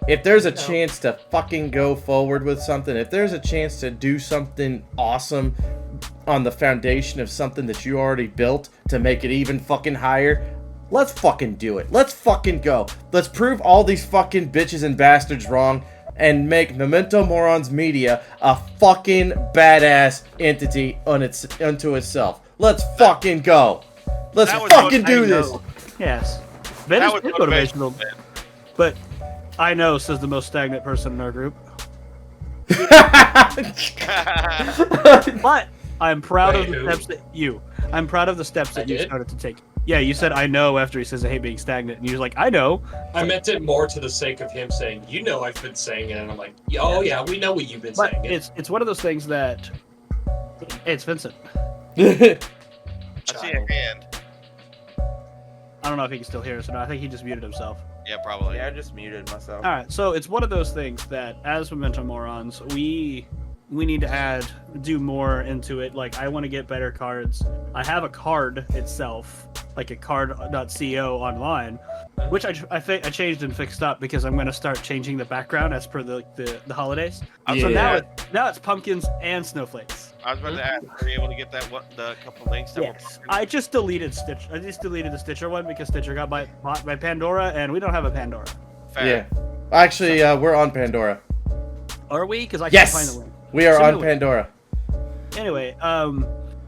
If there's a chance to fucking go forward with something, if there's a chance to do something awesome on the foundation of something that you already built to make it even fucking higher, let's fucking do it. Let's fucking go. Let's prove all these fucking bitches and bastards wrong and make Memento Morons Media a fucking badass entity unto itself. Let's fucking go. Let's That was fucking what do I this. know. Yes. Ben That is was motivational. motivational. But I know, says the most stagnant person in our group. But I'm proud of Wait, the who? steps that you. I'm proud of the steps that I you did? started to take. Yeah, you said I know after he says I hate being stagnant, and you're like, I know. I meant it more to the sake of him saying, "You know, I've been saying it," and I'm like, "Oh yeah, we know what you've been But saying." it's one of those things that. Hey, it's Vincent. I see a hand. I don't know if he can still hear us or not. I think he just muted himself. Yeah, probably. Yeah, I just muted myself. All right, so it's one of those things that as Memento Morons, we need to do more into it. Like, I want to get better cards. I have a card itself, like a card.co online, which I changed and fixed up because I'm going to start changing the background as per the holidays. I was So about Yeah. to now it's pumpkins and snowflakes. I was about to ask, were you able to get that the couple links that Yes, I just deleted Stitch. I just deleted the Stitcher one because Stitcher got bought by Pandora, and we don't have a Pandora. Fair. Yeah. Actually, we're on Pandora. Are we? Because I Yes! can't find the link. We are Send me on the link. Pandora. Anyway,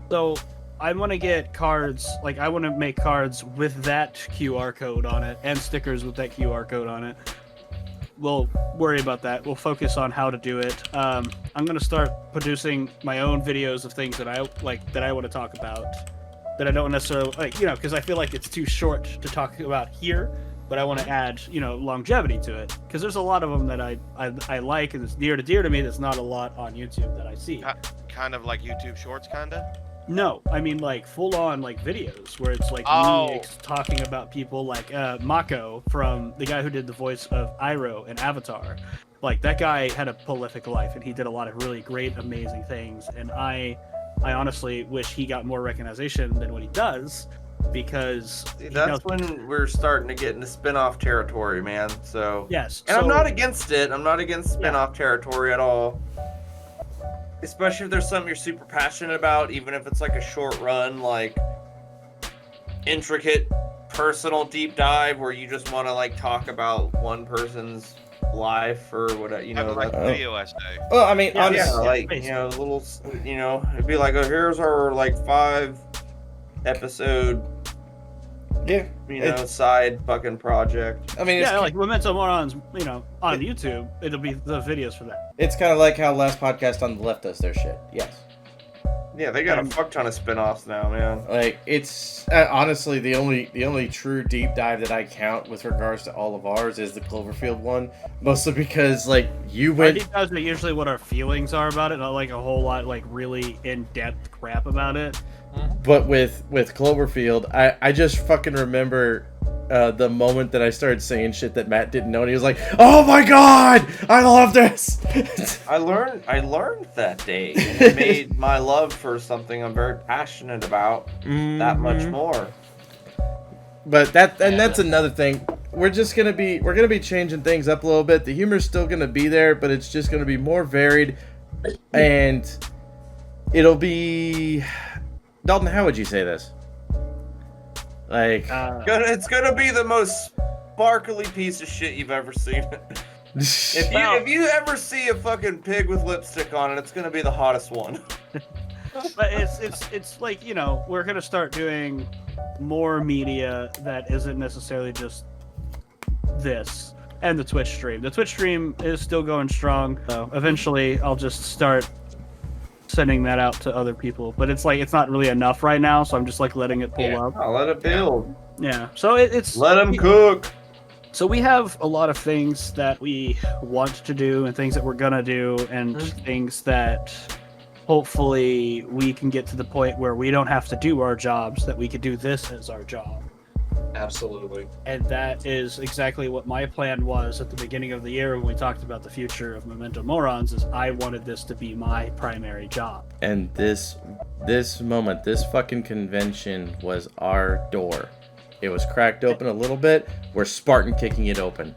so I want to get cards, like I want to make cards with that QR code on it and stickers with that QR code on it. We'll worry about that. We'll focus on how to do it. I'm going to start producing my own videos of things that I like, that I want to talk about, that I don't necessarily like, because I feel like it's too short to talk about here, but I want to add, longevity to it, because there's a lot of them that I like and it's dear to me. That's not a lot on YouTube that I see. Kind of like YouTube Shorts, kinda. No, I mean like full on like videos where it's like Oh. me talking about people like Mako, from the guy who did the voice of Iroh in Avatar. Like, that guy had a prolific life and he did a lot of really great, amazing things. And I honestly wish he got more recognition than what he does, because See, he that's knows- when we're starting to get into spin-off territory, man. So, yes. and I'm so- not against it. I'm not against spin-off territory at all. Especially if there's something you're super passionate about, even if it's like a short run, like intricate personal deep dive where you just want to like talk about one person's life or whatever, Kind of like Oh. a video essay. Well, I mean, Yeah, honestly, yeah, like basically. little, it'd be like, oh, here's our like 5 episode, yeah. side fucking project. I mean, it's, Yeah, like Memento Morons, on YouTube, it'll be the videos for that. it's kind of like how Last Podcast on the Left does their shit. Yes. Yeah, they got a fuck ton of spin-offs now, man. Like, it's honestly the only true deep dive that I count with regards to all of ours is the Cloverfield one, mostly because like you Our went. deep dives are usually what our feelings are about it, not like a whole lot like really in-depth crap about it. But with Cloverfield, I just fucking remember the moment that I started saying shit that Matt didn't know, and he was like, "Oh my god, I love this." I learned that day, and it made my love for something I'm very passionate about that much Mhm. more. But that's another thing. We're gonna be changing things up a little bit. The humor's still gonna be there, but it's just gonna be more varied, and it'll be. Dalton, how would you say this? Like, It's gonna be the most sparkly piece of shit you've ever seen. If you ever see a fucking pig with lipstick on it, it's gonna be the hottest one. But it's like, we're gonna start doing more media that isn't necessarily just this, and the Twitch stream. The Twitch stream is still going strong. So eventually, I'll just start sending that out to other people, but it's like it's not really enough right now, so I'm just like letting it pull Yeah. up. Oh, let it build. Yeah. So it's Let them cook. So we have a lot of things that we want to do and things that we're gonna do and things that hopefully we can get to the point where we don't have to do our jobs, that we could do this as our job. Absolutely. And that is exactly what my plan was at the beginning of the year when we talked about the future of Memento Morons, is I wanted this to be my primary job. And this moment, this fucking convention was our door. It was cracked open a little bit. We're Spartan kicking it open.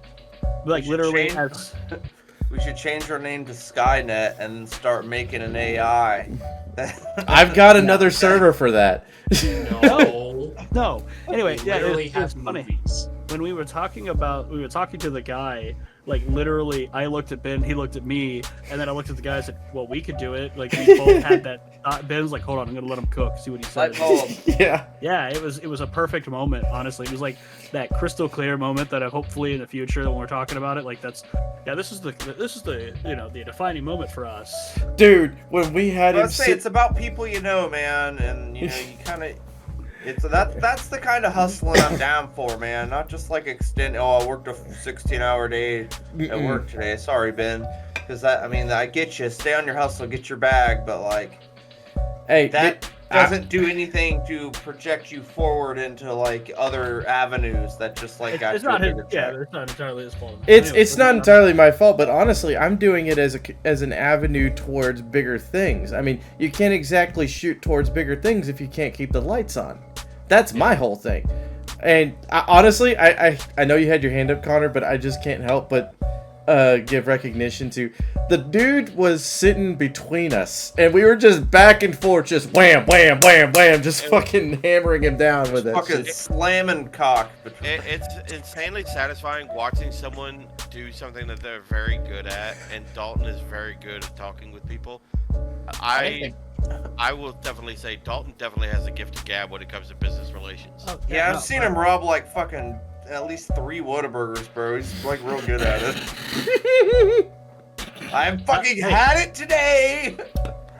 Like should literally change- as We should change our name to Skynet and then start making an AI. I've got another server for that. No. no. Anyway, We yeah, literally it was have funny. movies. When we were talking to the guy, like literally I looked at Ben, he looked at me, and then I looked at the guy and said, well, we could do it. Like we both had that thought. Ben's like, hold on, I'm gonna let him cook, see what he Light says. bulb. Yeah. Yeah, it was a perfect moment, honestly. It was like that crystal clear moment that hopefully in the future when we're talking about it, like this is the the defining moment for us. Dude, when we had him Let's say it's about people you know, man, and you kind of. That's the kind of hustling I'm down for, man. Not just like extend. Oh, I worked a 16-hour day at work today. Sorry, Ben. Because I get you. Stay on your hustle, get your bag, but like, hey, that doesn't do anything to project you forward into like other avenues that just like got It's you a not his, bigger yeah, check. it's not entirely his fault. It's Anyway, it's not entirely my fault, but honestly, I'm doing it as an avenue towards bigger things. I mean, you can't exactly shoot towards bigger things if you can't keep the lights on. That's my whole thing. And honestly, I know you had your hand up, Connor, but I just can't help but give recognition to the dude was sitting between us, and we were just back and forth, just wham, wham, wham, wham, just fucking hammering him down with it. Fucking slamming cock. It's insanely satisfying watching someone do something that they're very good at, and Dalton is very good at talking with people. I will definitely say Dalton definitely has a gift of gab when it comes to business relations. Oh, Yeah, no, I've seen him rob like fucking at least 3 Whataburgers, bro. He's like real good at it. I fucking had it today.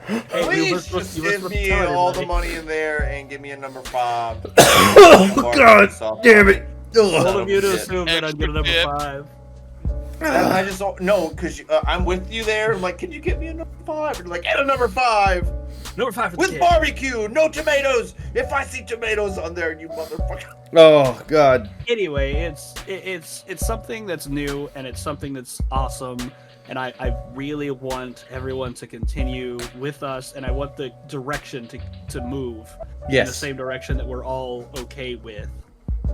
Hey, Please just give me all the money in there and give me a number 5. Oh god damn it. All Ugh. of you to Shit. assume that I'm good at number 5. I just don't know because I'm with you there. I'm like, can you get me a number 5? And like, and a number 5 Number 5 for the with kid. barbecue, no tomatoes. If I see tomatoes on there, you motherfucker. Oh god. Anyway, it's something that's new and it's something that's awesome, and I really want everyone to continue with us, and I want the direction to move in the Yes. same direction that we're all okay with.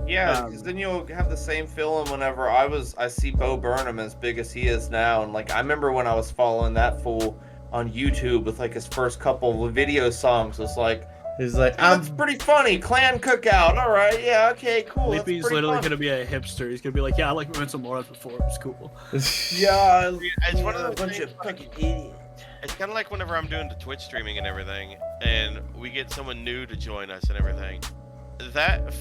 Yeah, because then you'll have the same feeling whenever I see Bo Burnham as big as he is now, and like I remember when I was following that fool on YouTube with like his first couple of video songs. It's like, He's like, that's pretty funny. Clan cookout. All right, yeah, okay, cool. That's Sleepy's pretty literally fun. gonna be a hipster. He's gonna be like, yeah, I like mementomorons before. It was cool. Yeah, It's one of a those bunch things, of fucking idiots. It's kind of like whenever I'm doing the Twitch streaming and everything, and we get someone new to join us and everything. That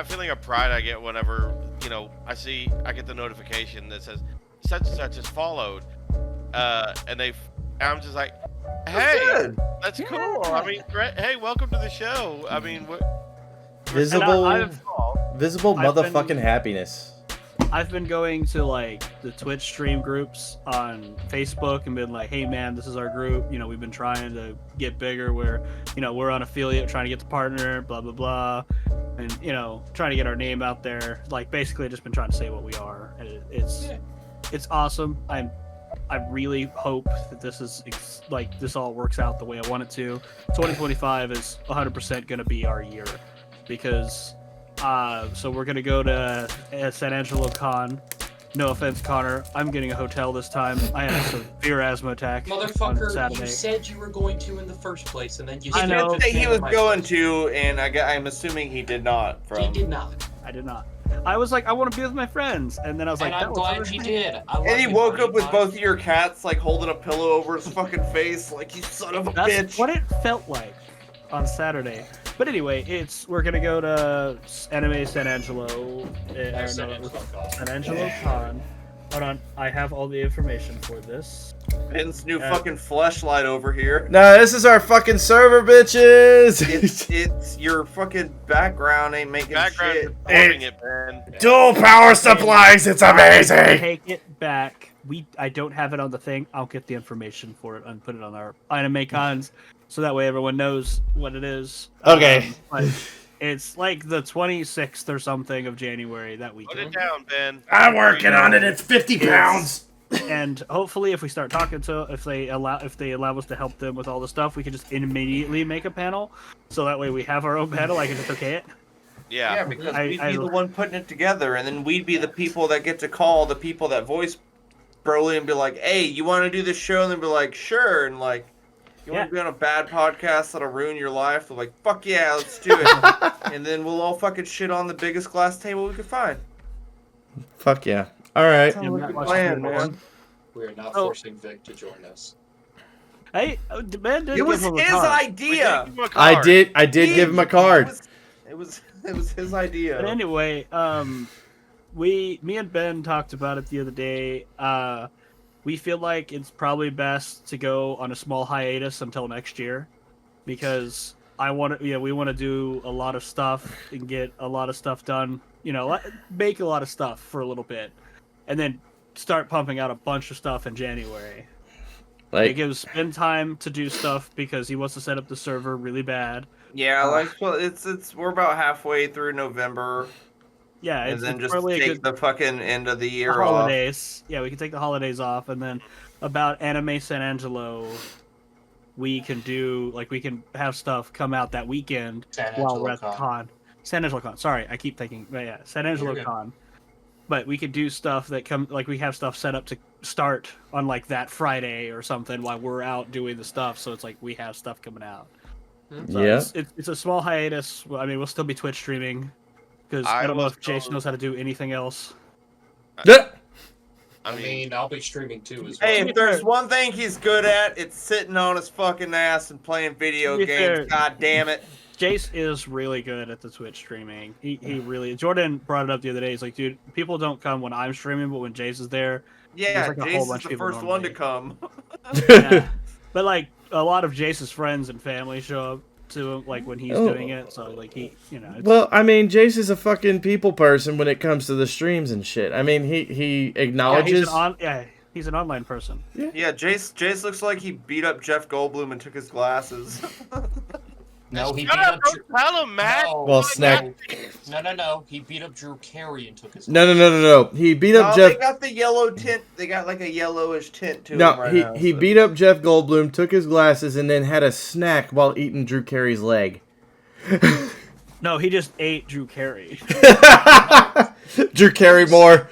feeling of pride I get whenever I get the notification that says such and such is followed, and I'm just like, hey, Good. that's cool. I mean, hey, welcome to the show. I mean, visible I've motherfucking been- happiness. I've been going to like the Twitch stream groups on Facebook and been like, hey man, this is our group. We've been trying to get bigger. We're on affiliate, trying to get the partner, blah blah blah, and trying to get our name out there. Like basically, just been trying to say what we are. And it's awesome. I really hope that this all works out the way I want it to. 2025 is 100% going to be our year because. So we're gonna go to San Angelo Con. No offense, Connor. I'm getting a hotel this time. I had a severe asthma attack on Motherfucker, Saturday. you said you were going to in the first place, and then you I said know. He did say he was going to, and I'm assuming he did not. He did not. I did not. I was like, I want to be with my friends, and then I was like, And I'm that glad was you did. I love And he you, woke buddy. up with both of your cats like holding a pillow over his fucking face, like you son of a That's bitch. what it felt like on Saturday. But anyway, we're gonna go to Anime San Angelo. San Angelo Con. San Angelo Con. Hold on, I have all the information for this. Ben's new fucking fleshlight over here. No, this is our fucking server, bitches. It's your fucking background ain't making Background shit. recording it, man. Dual power supplies. It's amazing. Take it back. I don't have it on the thing. I'll get the information for it and put it on our anime cons, so that way everyone knows what it is. Okay. But it's like the 26th or something of January that Put weekend. it down, Ben. I'm working on it. It's 50 pounds. And hopefully, if we start talking to, if they allow us to help them with all the stuff, we can just immediately make a panel. So that way we have our own panel. I can just okay it. Yeah, Yeah. because I- we'd I- be the one putting it together, and then we'd be the people that get to call the people that voice Broly and be like, "Hey, you want to do this show?" And they'd be like, "Sure." And like, "You want to be on a bad podcast that'll ruin your life?" They're like, "Fuck yeah, let's do it." And then we'll all fucking shit on the biggest glass table we could find. Fuck yeah. All right. Yeah, Sounds like Matt a watched plan, the man. We are not Oh. forcing Vic to join us. Hey, Ben did It give was him a his card. idea. Give him a I card. did give him a card. It was his idea. But anyway, me and Ben talked about it the other day. We feel like it's probably best to go on a small hiatus until next year, because we want to do a lot of stuff and get a lot of stuff done. Make a lot of stuff for a little bit, and then start pumping out a bunch of stuff in January. It Like, gives Ben time to do stuff because he wants to set up the server really bad. Yeah, like well, it's we're about halfway through November, Yeah, and it's, then it's just probably a take good the fucking end of the year off. holidays. Yeah, we can take the holidays off, and then about Anime San Angelo, we can have stuff come out that weekend San while we're Angelo at the Con. con. San Angelo Con. Sorry, I keep thinking, but yeah, San Angelo You're good. Con. But we could do stuff we have stuff set up to start on like that Friday or something while we're out doing the stuff. So it's like we have stuff coming out. So yeah. it's a small hiatus. I mean, we'll still be Twitch streaming because I don't know will if Jason still- knows how to do anything else. Yeah. I I mean, mean, I'll be streaming too as well. Hey, if there's one thing he's good at, it's sitting on his fucking ass and playing video To be games. fair- God damn it. Jace is really good at the Twitch streaming. He really. Jordan brought it up the other day. He's like, dude, people don't come when I'm streaming, but when Jace is there, Yeah, like a whole Jason's bunch of the people first one to normally. come. yeah. But like a lot of Jace's friends and family show up to him, like when he's Oh. doing it. So like it's, Well, I mean, Jace is a fucking people person when it comes to the streams and shit. I mean, he yeah, acknowledges. he's an online person. Yeah, Jace looks like he beat up Jeff Goldblum and took his glasses. No, he beat shut up up! Drew. Don't tell him, Matt. No, Well, no, snack- No. He beat up Drew Carey and took his. No. He beat No, up they Jeff. got the yellow tint. They got like a yellowish tint to him No, right he now. he so- beat up Jeff Goldblum, took his glasses, and then had a snack while eating Drew Carey's leg. No, he just ate Drew Carey. Drew Carey more.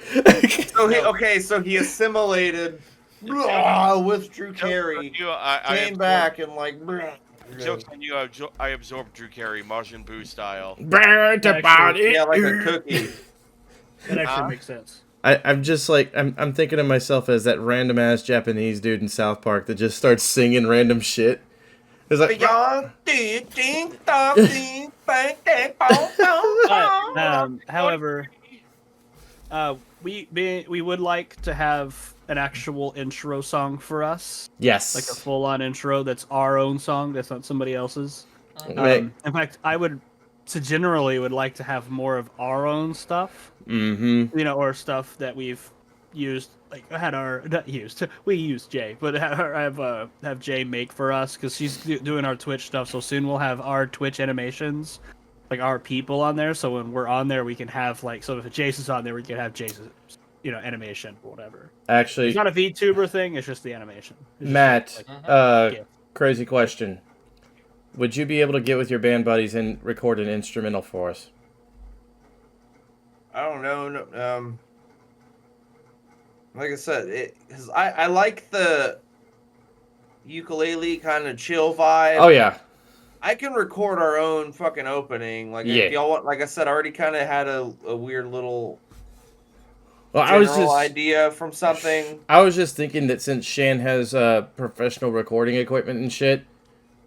So he assimilated with Drew Carey. Came back and like. Jokes on you, I absorbed Drew Carey, Majin Buu style. Yeah, like a cookie. That actually Huh? makes sense. I'm just like I'm thinking of myself as that random ass Japanese dude in South Park that just starts singing random shit. It's like However, we would like to have an actual intro song for us, yes. like a full-on intro that's our own song, that's not somebody else's. Right. In fact, I would generally would like to have more of our own stuff, Mm-hmm. or stuff that we've used. Like we used Jay, but have Jay make for us because she's doing our Twitch stuff. So soon we'll have our Twitch animations, like our people on there. So when we're on there, we can have so if Jason's on there, we can have Jason's animation or whatever. Actually, It's not a VTuber thing; it's just the animation. It's just Matt, like- Yeah. crazy question. Would you be able to get with your band buddies and record an instrumental for us? I don't know. No, like I said, cause I like the ukulele kind of chill vibe. Oh yeah. I can record our own fucking opening. Like Yeah. if y'all want, like I said, I already kind of had a weird little Well, general idea from something. I was just thinking that since Shan has professional recording equipment and shit,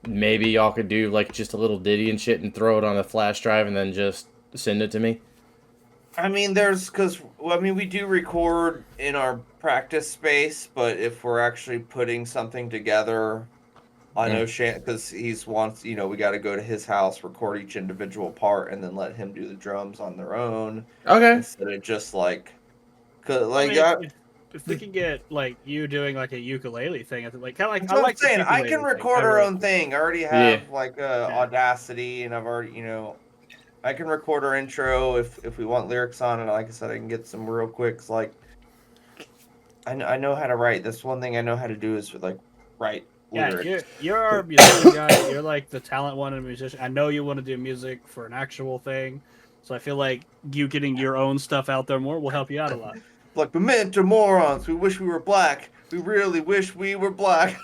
maybe y'all could do like just a little ditty and shit and throw it on a flash drive and then just send it to me. I mean, we do record in our practice space, but if we're actually putting something together, I know because he's wants, we got to go to his house, record each individual part, and then let him do the drums on their own Okay. instead of just like, cause I like mean, if we can get like you doing like a ukulele thing, like kind of like that's I what like I'm saying. the I ukulele can thing. record I our really own do. thing. I already have like Audacity, and I've already, I can record our intro if we want lyrics on it. Like I said, I can get some real quicks. Like I know how to write. That's one thing I know how to do is like write Yeah, lyrics. you're our musician guy. You're like the talent one and musician. I know you want to do music for an actual thing, so I feel like you getting your own stuff out there more will help you out a lot. Like mementomorons. We wish we were black. We really wish we were black.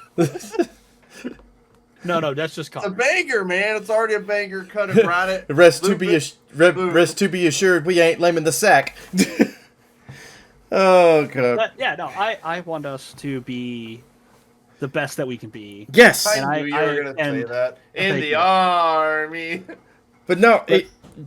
No, that's just It's a Connor. banger, man. It's already a banger. Cut it, write it. Rest loop it. rest to be assured, we ain't lame in the sack. Oh god. But yeah, no, I want us to be the best that we can be. Yes. And I knew you were gonna say that. In thank the you. army. But no,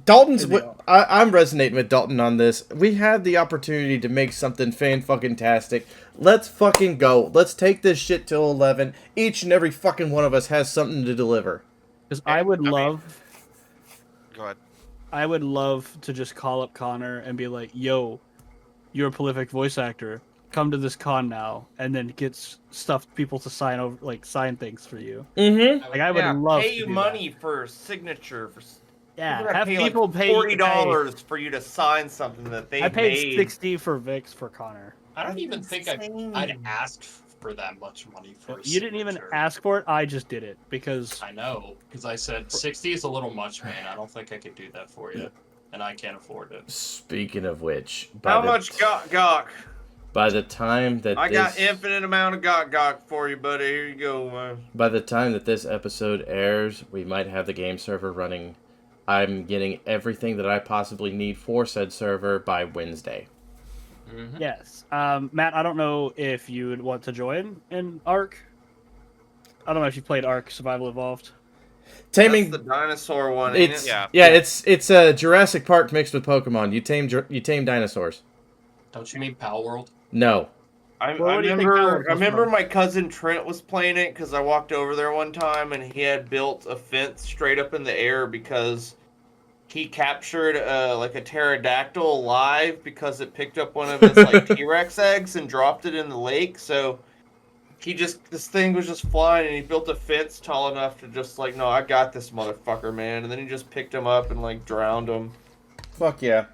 Dalton's. Maybe not. I'm resonating with Dalton on this. We had the opportunity to make something fan-fucking-tastic. Let's fucking go. Let's take this shit till 11. Each and every fucking one of us has something to deliver. Because I would love, Go ahead. I would love to just call up Connor and be like, "Yo, you're a prolific voice actor. Come to this con now," and then get people to sign things for you. Mm-hmm. Like I would love pay to you do money for signature. Yeah, We're gonna have pay people like pay $40 for you to sign something that they I paid made. 60 for Vix for Connor. I don't even think insane. I'd asked for that much money for a You didn't even signature. ask for it. I just did it because I know, because I said 60 is a little much, man. I don't think I could do that for you, and I can't afford it. Speaking of which, How much gok? By the time that I got infinite amount of gok for you, buddy. Here you go, man. by the time that this episode airs, we might have the game server running. I'm getting everything that I possibly need for said server by Wednesday. Mm-hmm. yes, Matt. I don't know if you would want to join in Ark. I don't know if you played Ark Survival Evolved. Taming That's the dinosaur one, ain't it's it? Yeah. it's a Jurassic Park mixed with Pokemon. You tame dinosaurs. Don't you mean Pal World? No. I Well, what do you think that one was remember from? my cousin Trent was playing it because I walked over there one time and he had built a fence straight up in the air because he captured like a pterodactyl alive because it picked up one of his like T-Rex eggs and dropped it in the lake. So this thing was just flying and he built a fence tall enough to just like, no, I got this motherfucker, man. And then he just picked him up and like drowned him. Fuck yeah.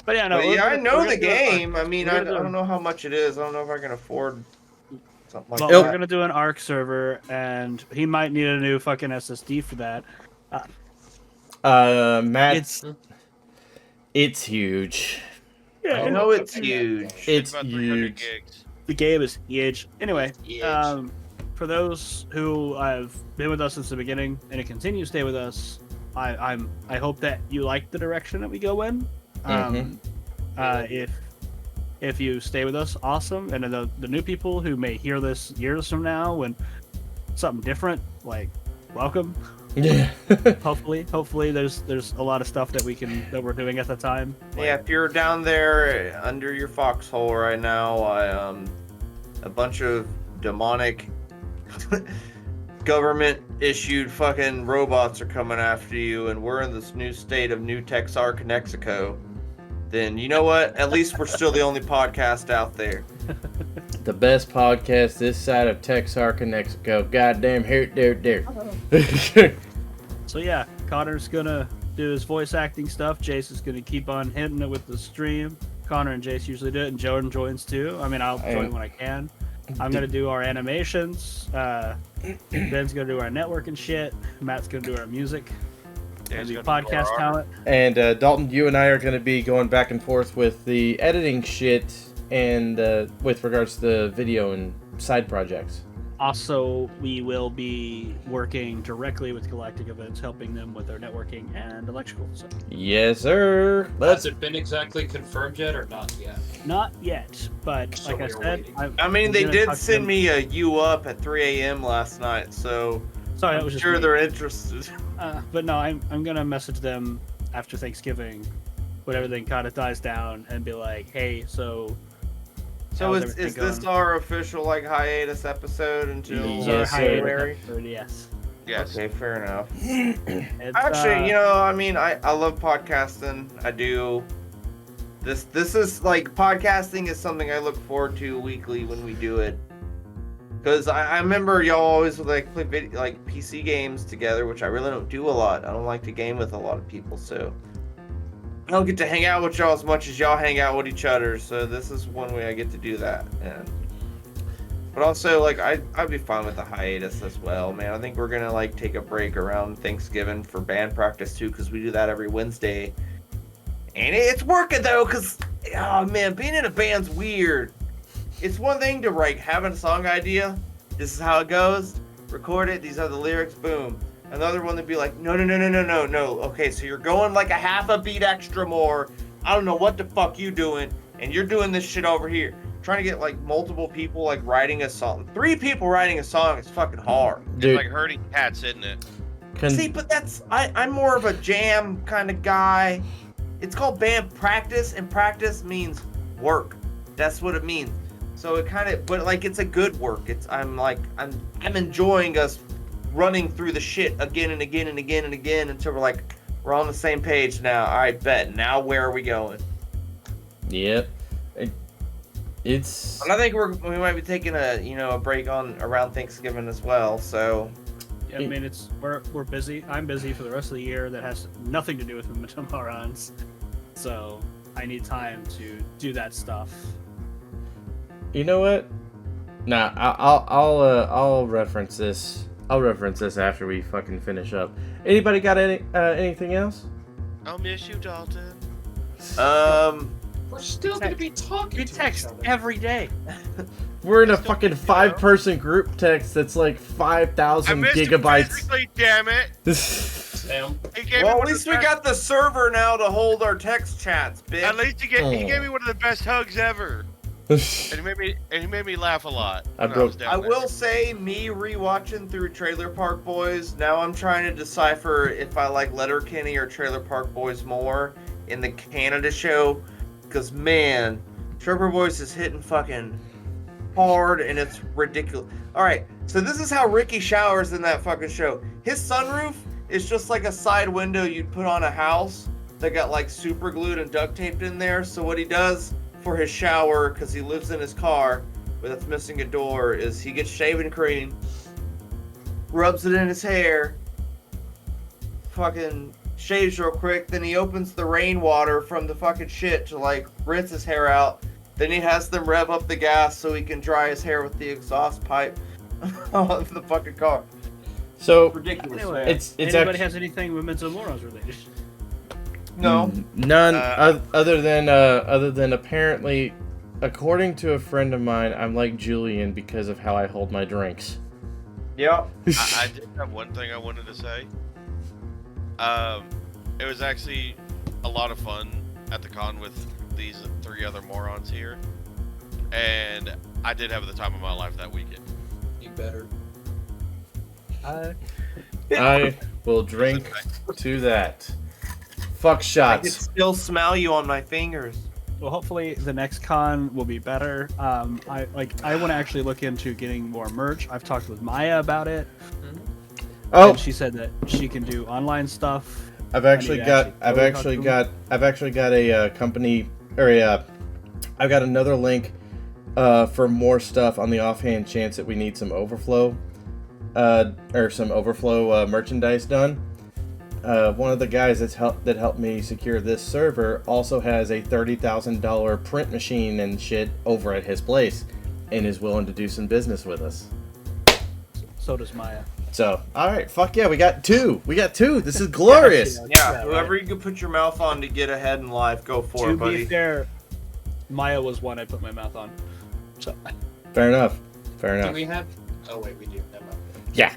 But yeah, no. But we're yeah, I gonna- know we're the gonna do an Ark. game. I mean, We're I gonna do- don't know how much it is. I don't know if I can afford something like Well, It'll- we're that. gonna do an Ark server, and he might need a new fucking SSD for that. Matt, It's it's huge. yeah, I know it's huge. It's about 300 huge. gigs. the game is huge. Anyway, Huge. For those who have been with us since the beginning and to continue to stay with us, I hope that you like the direction that we go in. If you stay with us, awesome. And then the new people who may hear this years from now when something different, like welcome. Yeah. Hopefully there's a lot of stuff that we're doing at the time. Yeah, if you're down there under your foxhole right now, a bunch of demonic government-issued fucking robots are coming after you, and we're in this new state of New Texark, Mexico. Then you know what? At least we're still the only podcast out there. The best podcast this side of Texarkana, Mexico. Goddamn, here, there. So yeah, Connor's gonna do his voice acting stuff. Jace is gonna keep on hitting it with the stream. Connor and Jace usually do it, and Jordan joins too. I mean, I'll join when I can. I'm gonna do our animations. Ben's gonna do our networking shit. Matt's gonna do our music. And the podcast talent. And Dalton, you and I are going to be going back and forth with the editing shit and with regards to the video and side projects. Also, we will be working directly with Galactic Events, helping them with their networking and electrical. So, Yes, sir. Has it been exactly confirmed yet or not yet? not yet, but So like I we're said, waiting. I mean, I'm they gonna did talk to send them. me a "you up" at 3 a.m. last night, so Sorry, that I'm was just sure me. they're interested. But no, I'm gonna message them after Thanksgiving when everything kind of dies down and be like, hey, so how's is everything this going? our official like hiatus episode until This is Yes, our sir. hiatus January? episode, yes. Yes. Okay, fair enough. It's, Actually, you know, I mean, I love podcasting. I do. This is like podcasting is something I look forward to weekly when we do it. Because I remember y'all always would like play like PC games together, which I really don't do a lot. I don't like to game with a lot of people, so I don't get to hang out with y'all as much as y'all hang out with each other. So this is one way I get to do that. And but also like I'd be fine with the hiatus as well, man. I think we're gonna like take a break around Thanksgiving for band practice too, because we do that every Wednesday. And it's working though, because oh man, being in a band's weird. It's one thing to like have a song idea, this is how it goes, record it, these are the lyrics, boom. Another one to be like, no. Okay, so you're going like a half a beat extra more. I don't know what the fuck you doing, and you're doing this shit over here. Trying to get like multiple people like writing a song. 3 people writing a song is fucking hard. It's Dude, like herding cats, isn't it? See, but that's I'm more of a jam kind of guy. It's called band practice, and practice means work. That's what it means. So it kind of, but like it's a good work. I'm enjoying us running through the shit again and again and again and again until we're on the same page now. All right, bet. Now where are we going? yep. It's And I think we might be taking a break on around Thanksgiving as well. So I mean, we're busy. I'm busy for the rest of the year. That has nothing to do with mementomorons. So I need time to do that stuff. You know what? Nah, I'll reference this. I'll reference this after we fucking finish up. Anybody got anything else? I'll miss you, Dalton. We're still going to be talking We to text each other. every day. We're in a Still fucking good, you 5-person group text that's like I 5,000 missed him gigabytes. physically, damn it. Sam. He gave me well, one at of least the we best- got the server now to hold our text chats, bitch. At least he gave me one of the best hugs ever. And he made me laugh a lot. I when broke- was down I there. will say, me rewatching through Trailer Park Boys, now I'm trying to decipher if I like Letterkenny or Trailer Park Boys more in the Canada show. Because, man, Trailer Boys is hitting fucking hard and it's ridiculous. Alright, so this is how Ricky showers in that fucking show. His sunroof is just like a side window you'd put on a house that got like super glued and duct taped in there. So what he does for his shower, because he lives in his car, but that's missing a door, is he gets shaving cream, rubs it in his hair, fucking shaves real quick, then he opens the rainwater from the fucking shit to like rinse his hair out. Then he has them rev up the gas so he can dry his hair with the exhaust pipe of the fucking car. So Ridiculous. Anyway, man. it's anybody act- has anything mementomorons related? No. none Uh, other than apparently, according to a friend of mine, I'm like Julian because of how I hold my drinks. Yep. I did have one thing I wanted to say. It was actually a lot of fun at the con with these 3 other morons here, and I did have the time of my life that weekend. You better. I will drink to that. Fuck I can shots. still smell you on my fingers. Well, hopefully the next con will be better. I want to actually look into getting more merch. I've talked with Maya about it, Oh, and she said that she can do online stuff. I've actually need to got actually go talk to I've actually got a company or I've got another link for more stuff on the offhand chance that we need some overflow merchandise done. One of the guys that helped me secure this server also has a $30,000 print machine and shit over at his place, and is willing to do some business with us. So does Maya. So, all right, fuck yeah, we got two. This is glorious. Yeah, whoever you can put your mouth on to get ahead in life, go for To it, buddy. be fair, Maya was one I put my mouth on. So Fair enough. Do we have? Oh wait, we do. Never mind. Yeah.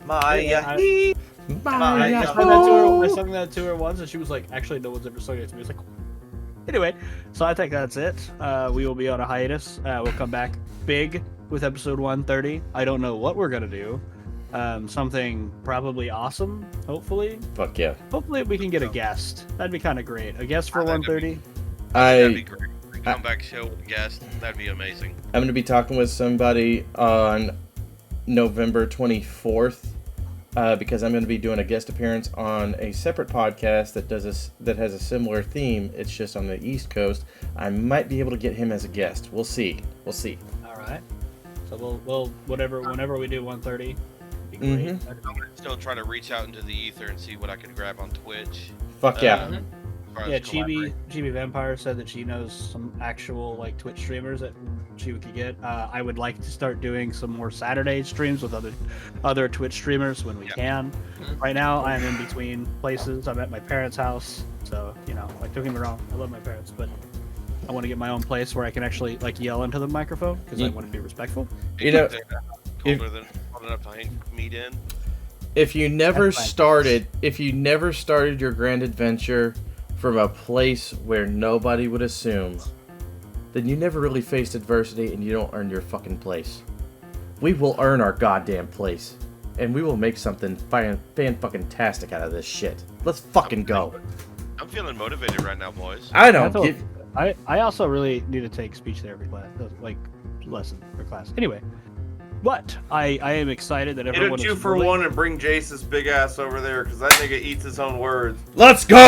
Maya. I Maya. sung that to her once, and she was like, "Actually, no one's ever sung it to me." It's like, anyway, so I think that's it. We will be on a hiatus. We'll come back big with episode 130. I don't know what we're gonna do. something probably awesome. Hopefully, Fuck yeah. hopefully we can get a guest. That'd be kind of great. A guest for 1:30. That'd be I great. A comeback show with a guest. That'd be amazing. I'm gonna be talking with somebody on November 24th. Because I'm going to be doing a guest appearance on a separate podcast that has a similar theme. It's just on the East Coast. I might be able to get him as a guest. We'll see. We'll see. All right. So we'll whenever we do 1:30, be great. Mhm. I'm gonna still try to reach out into the ether and see what I can grab on Twitch. Fuck yeah. As far as Yeah, collaborate. Chibi Vampire said that she knows some actual like Twitch streamers that she could get. I would like to start doing some more Saturday streams with other Twitch streamers when we can. Right now, I am in between places. I'm at my parents' house, so like don't get me wrong, I love my parents, but I want to get my own place where I can actually like yell into the microphone because I want to be respectful. You know, Colder than cold enough to hang meat in. if you never That's fine. started your grand adventure from a place where nobody would assume, then you never really faced adversity and you don't earn your fucking place. We will earn our goddamn place. And we will make something fan-fucking-tastic out of this shit. Let's fucking go. I'm feeling motivated right now, boys. I don't That's give... I also really need to take speech therapy class, like lesson or class. Anyway, but I am excited that Hit a everyone 2 is for willing- 1 and bring Jace's big ass over there, because that nigga eats his own words. Let's go!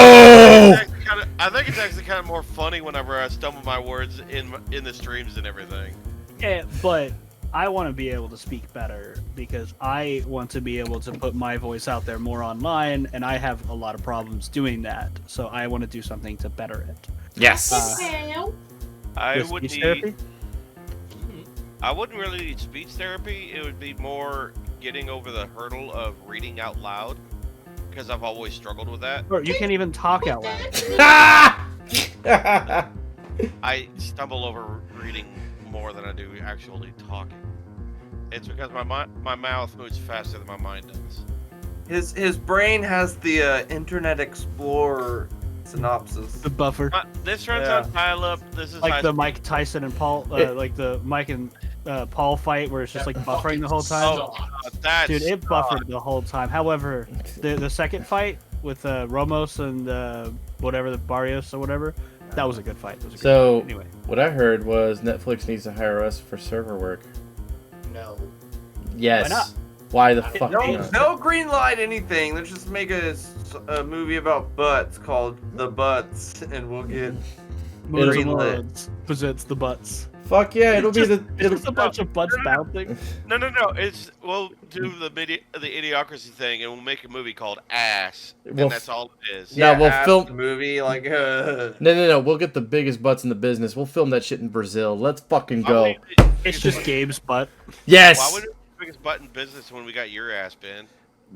I think it's actually kind of more funny whenever I stumble my words in the streams and everything. Yeah, but I want to be able to speak better because I want to be able to put my voice out there more online, and I have a lot of problems doing that. So I want to do something to better it. Yes! I With would speech need. therapy? I wouldn't really need speech therapy. It would be more getting over the hurdle of reading out loud, because I've always struggled with that. Or you can't even talk out loud. I stumble over reading more than I do actually talking. It's because my mouth moves faster than my mind does. His brain has the Internet Explorer synopsis. The buffer. This runs Yeah. on pile-up. This is Like high the speed. Mike Tyson and Paul, like the Mike and Paul fight where it's just like buffering the whole time. Oh, that's Dude, it buffered the whole time. However, the second fight with Ramos and whatever, the Barrios or whatever, that was a good fight. It was a good So, fight. Anyway, what I heard was Netflix needs to hire us for server work. No. Yes. Why not? Why the fuck No, not? no green light anything. Let's just make a movie about butts called The Butts, and we'll get mementomorons presents the butts. Fuck yeah, it'll be the... It's just a bunch of butts bouncing. No. We'll do the idiocracy thing, and we'll make a movie called Ass, and Well, that's all it is. No, we'll ass film- the movie like. No. We'll get the biggest butts in the business. We'll film that shit in Brazil. Let's fucking Why go. would It's just Gabe's butt. Yes! Why would it be the biggest butt in business when we got your ass, Ben?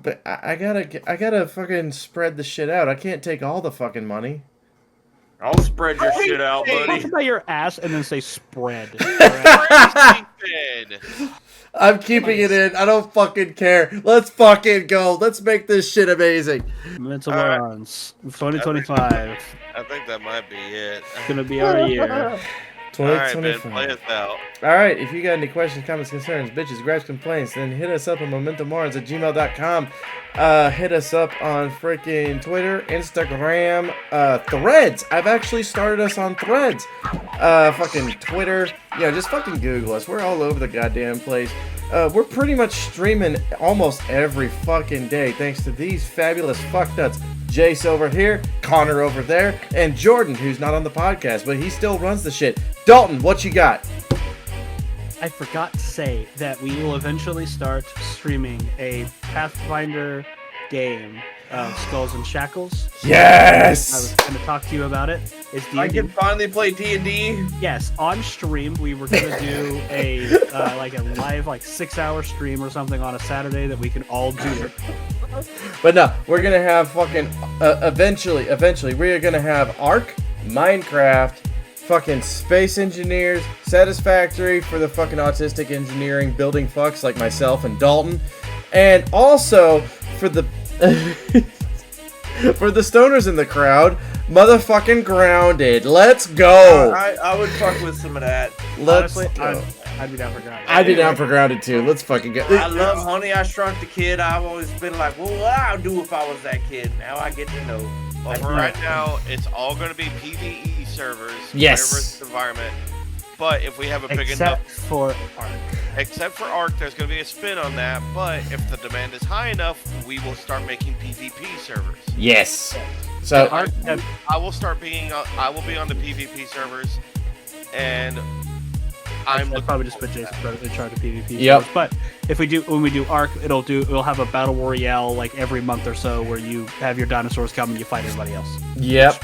But I gotta fucking spread the shit out. I can't take all the fucking money. I'll spread your shit out, Talk buddy. about your ass and then say spread. Crazy, Ben. I'm keeping it in. I don't fucking care. Let's fucking go. Let's make this shit amazing. Mental morons. 2025. I think that might be it. Gonna be our year. All right, Ben, 2025. play us out. Alright, if you got any questions, comments, concerns, bitches, gripes, complaints, then hit us up on mementomorons@gmail.com. Hit us up on freaking Twitter, Instagram, Threads. I've actually started us on Threads. Fucking Twitter. Just fucking Google us. We're all over the goddamn place. We're pretty much streaming almost every fucking day thanks to these fabulous fucknuts. Jace over here, Connor over there, and Jordan, who's not on the podcast, but he still runs the shit. Dalton, what you got? I forgot to say that we will eventually start streaming a Pathfinder game, Skulls and Shackles. I was Yes! going to talk to you about it. It's I D&D. can finally play D&D. Yes, on stream we were going to do a like a live 6-hour stream or something on a Saturday that we can all do. But no, we're gonna have fucking eventually we're gonna have Ark, Minecraft, fucking Space Engineers, Satisfactory for the fucking autistic engineering building fucks like myself and Dalton, and also for the For the stoners in the crowd, motherfucking grounded. Let's go. I would fuck with some of that. Let's Honestly, go. I'd be down for grounded. I'd be down for grounded too. Let's fucking go. I love Honey, I Shrunk the Kid. I've always been like, well, what I'd do if I was that kid. Now I get to know. Well, for right now, it's all going to be PvE servers. Yes. Whatever environment. But if we have a big Except enough, for Ark. except for Ark, there's going to be a spin on that. But if the demand is high enough, we will start making PvP servers. Yes. So Ark, I will start being. I will be on the PvP servers, and I'm I'd probably just put Jason in charge of PvP. Yep. servers. But if we do, when we do Ark, it'll have a battle royale like every month or so where you have your dinosaurs come and you fight everybody else. Yep.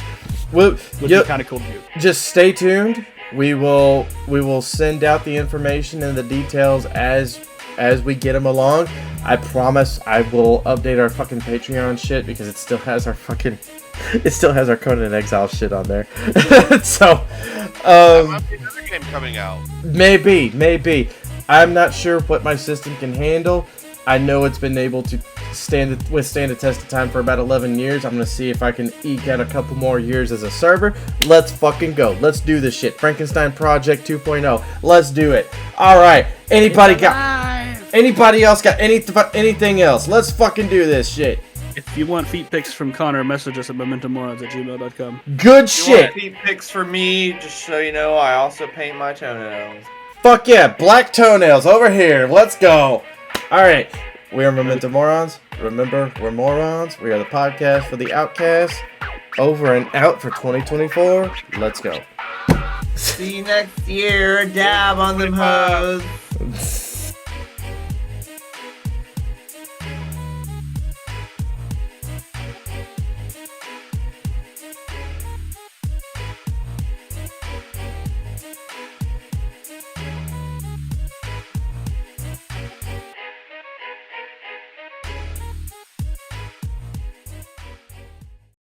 Well, Would yep. be kind of cool to do. Just stay tuned. We will send out the information and the details as we get them along. I promise I will update our fucking Patreon shit because it still has our Conan in Exile shit on there. So might be another game coming out. maybe. I'm not sure what my system can handle. I know it's been able to withstand a test of time for about 11 years. I'm going to see if I can eke out a couple more years as a server. Let's fucking go. Let's do this shit. Frankenstein Project 2.0. Let's do it. All right. Anybody else got anything else? Let's fucking do this shit. If you want feet pics from Connor, message us at mementomorons@gmail.com. Good You shit. want feet pics for me? Just so you know, I also paint my toenails. Fuck yeah. Black toenails over here. Let's go. All right. We are Mementomorons. Remember, we're morons. We are the podcast for the outcasts. Over and out for 2024. Let's go. See you next year. Dab on them hoes.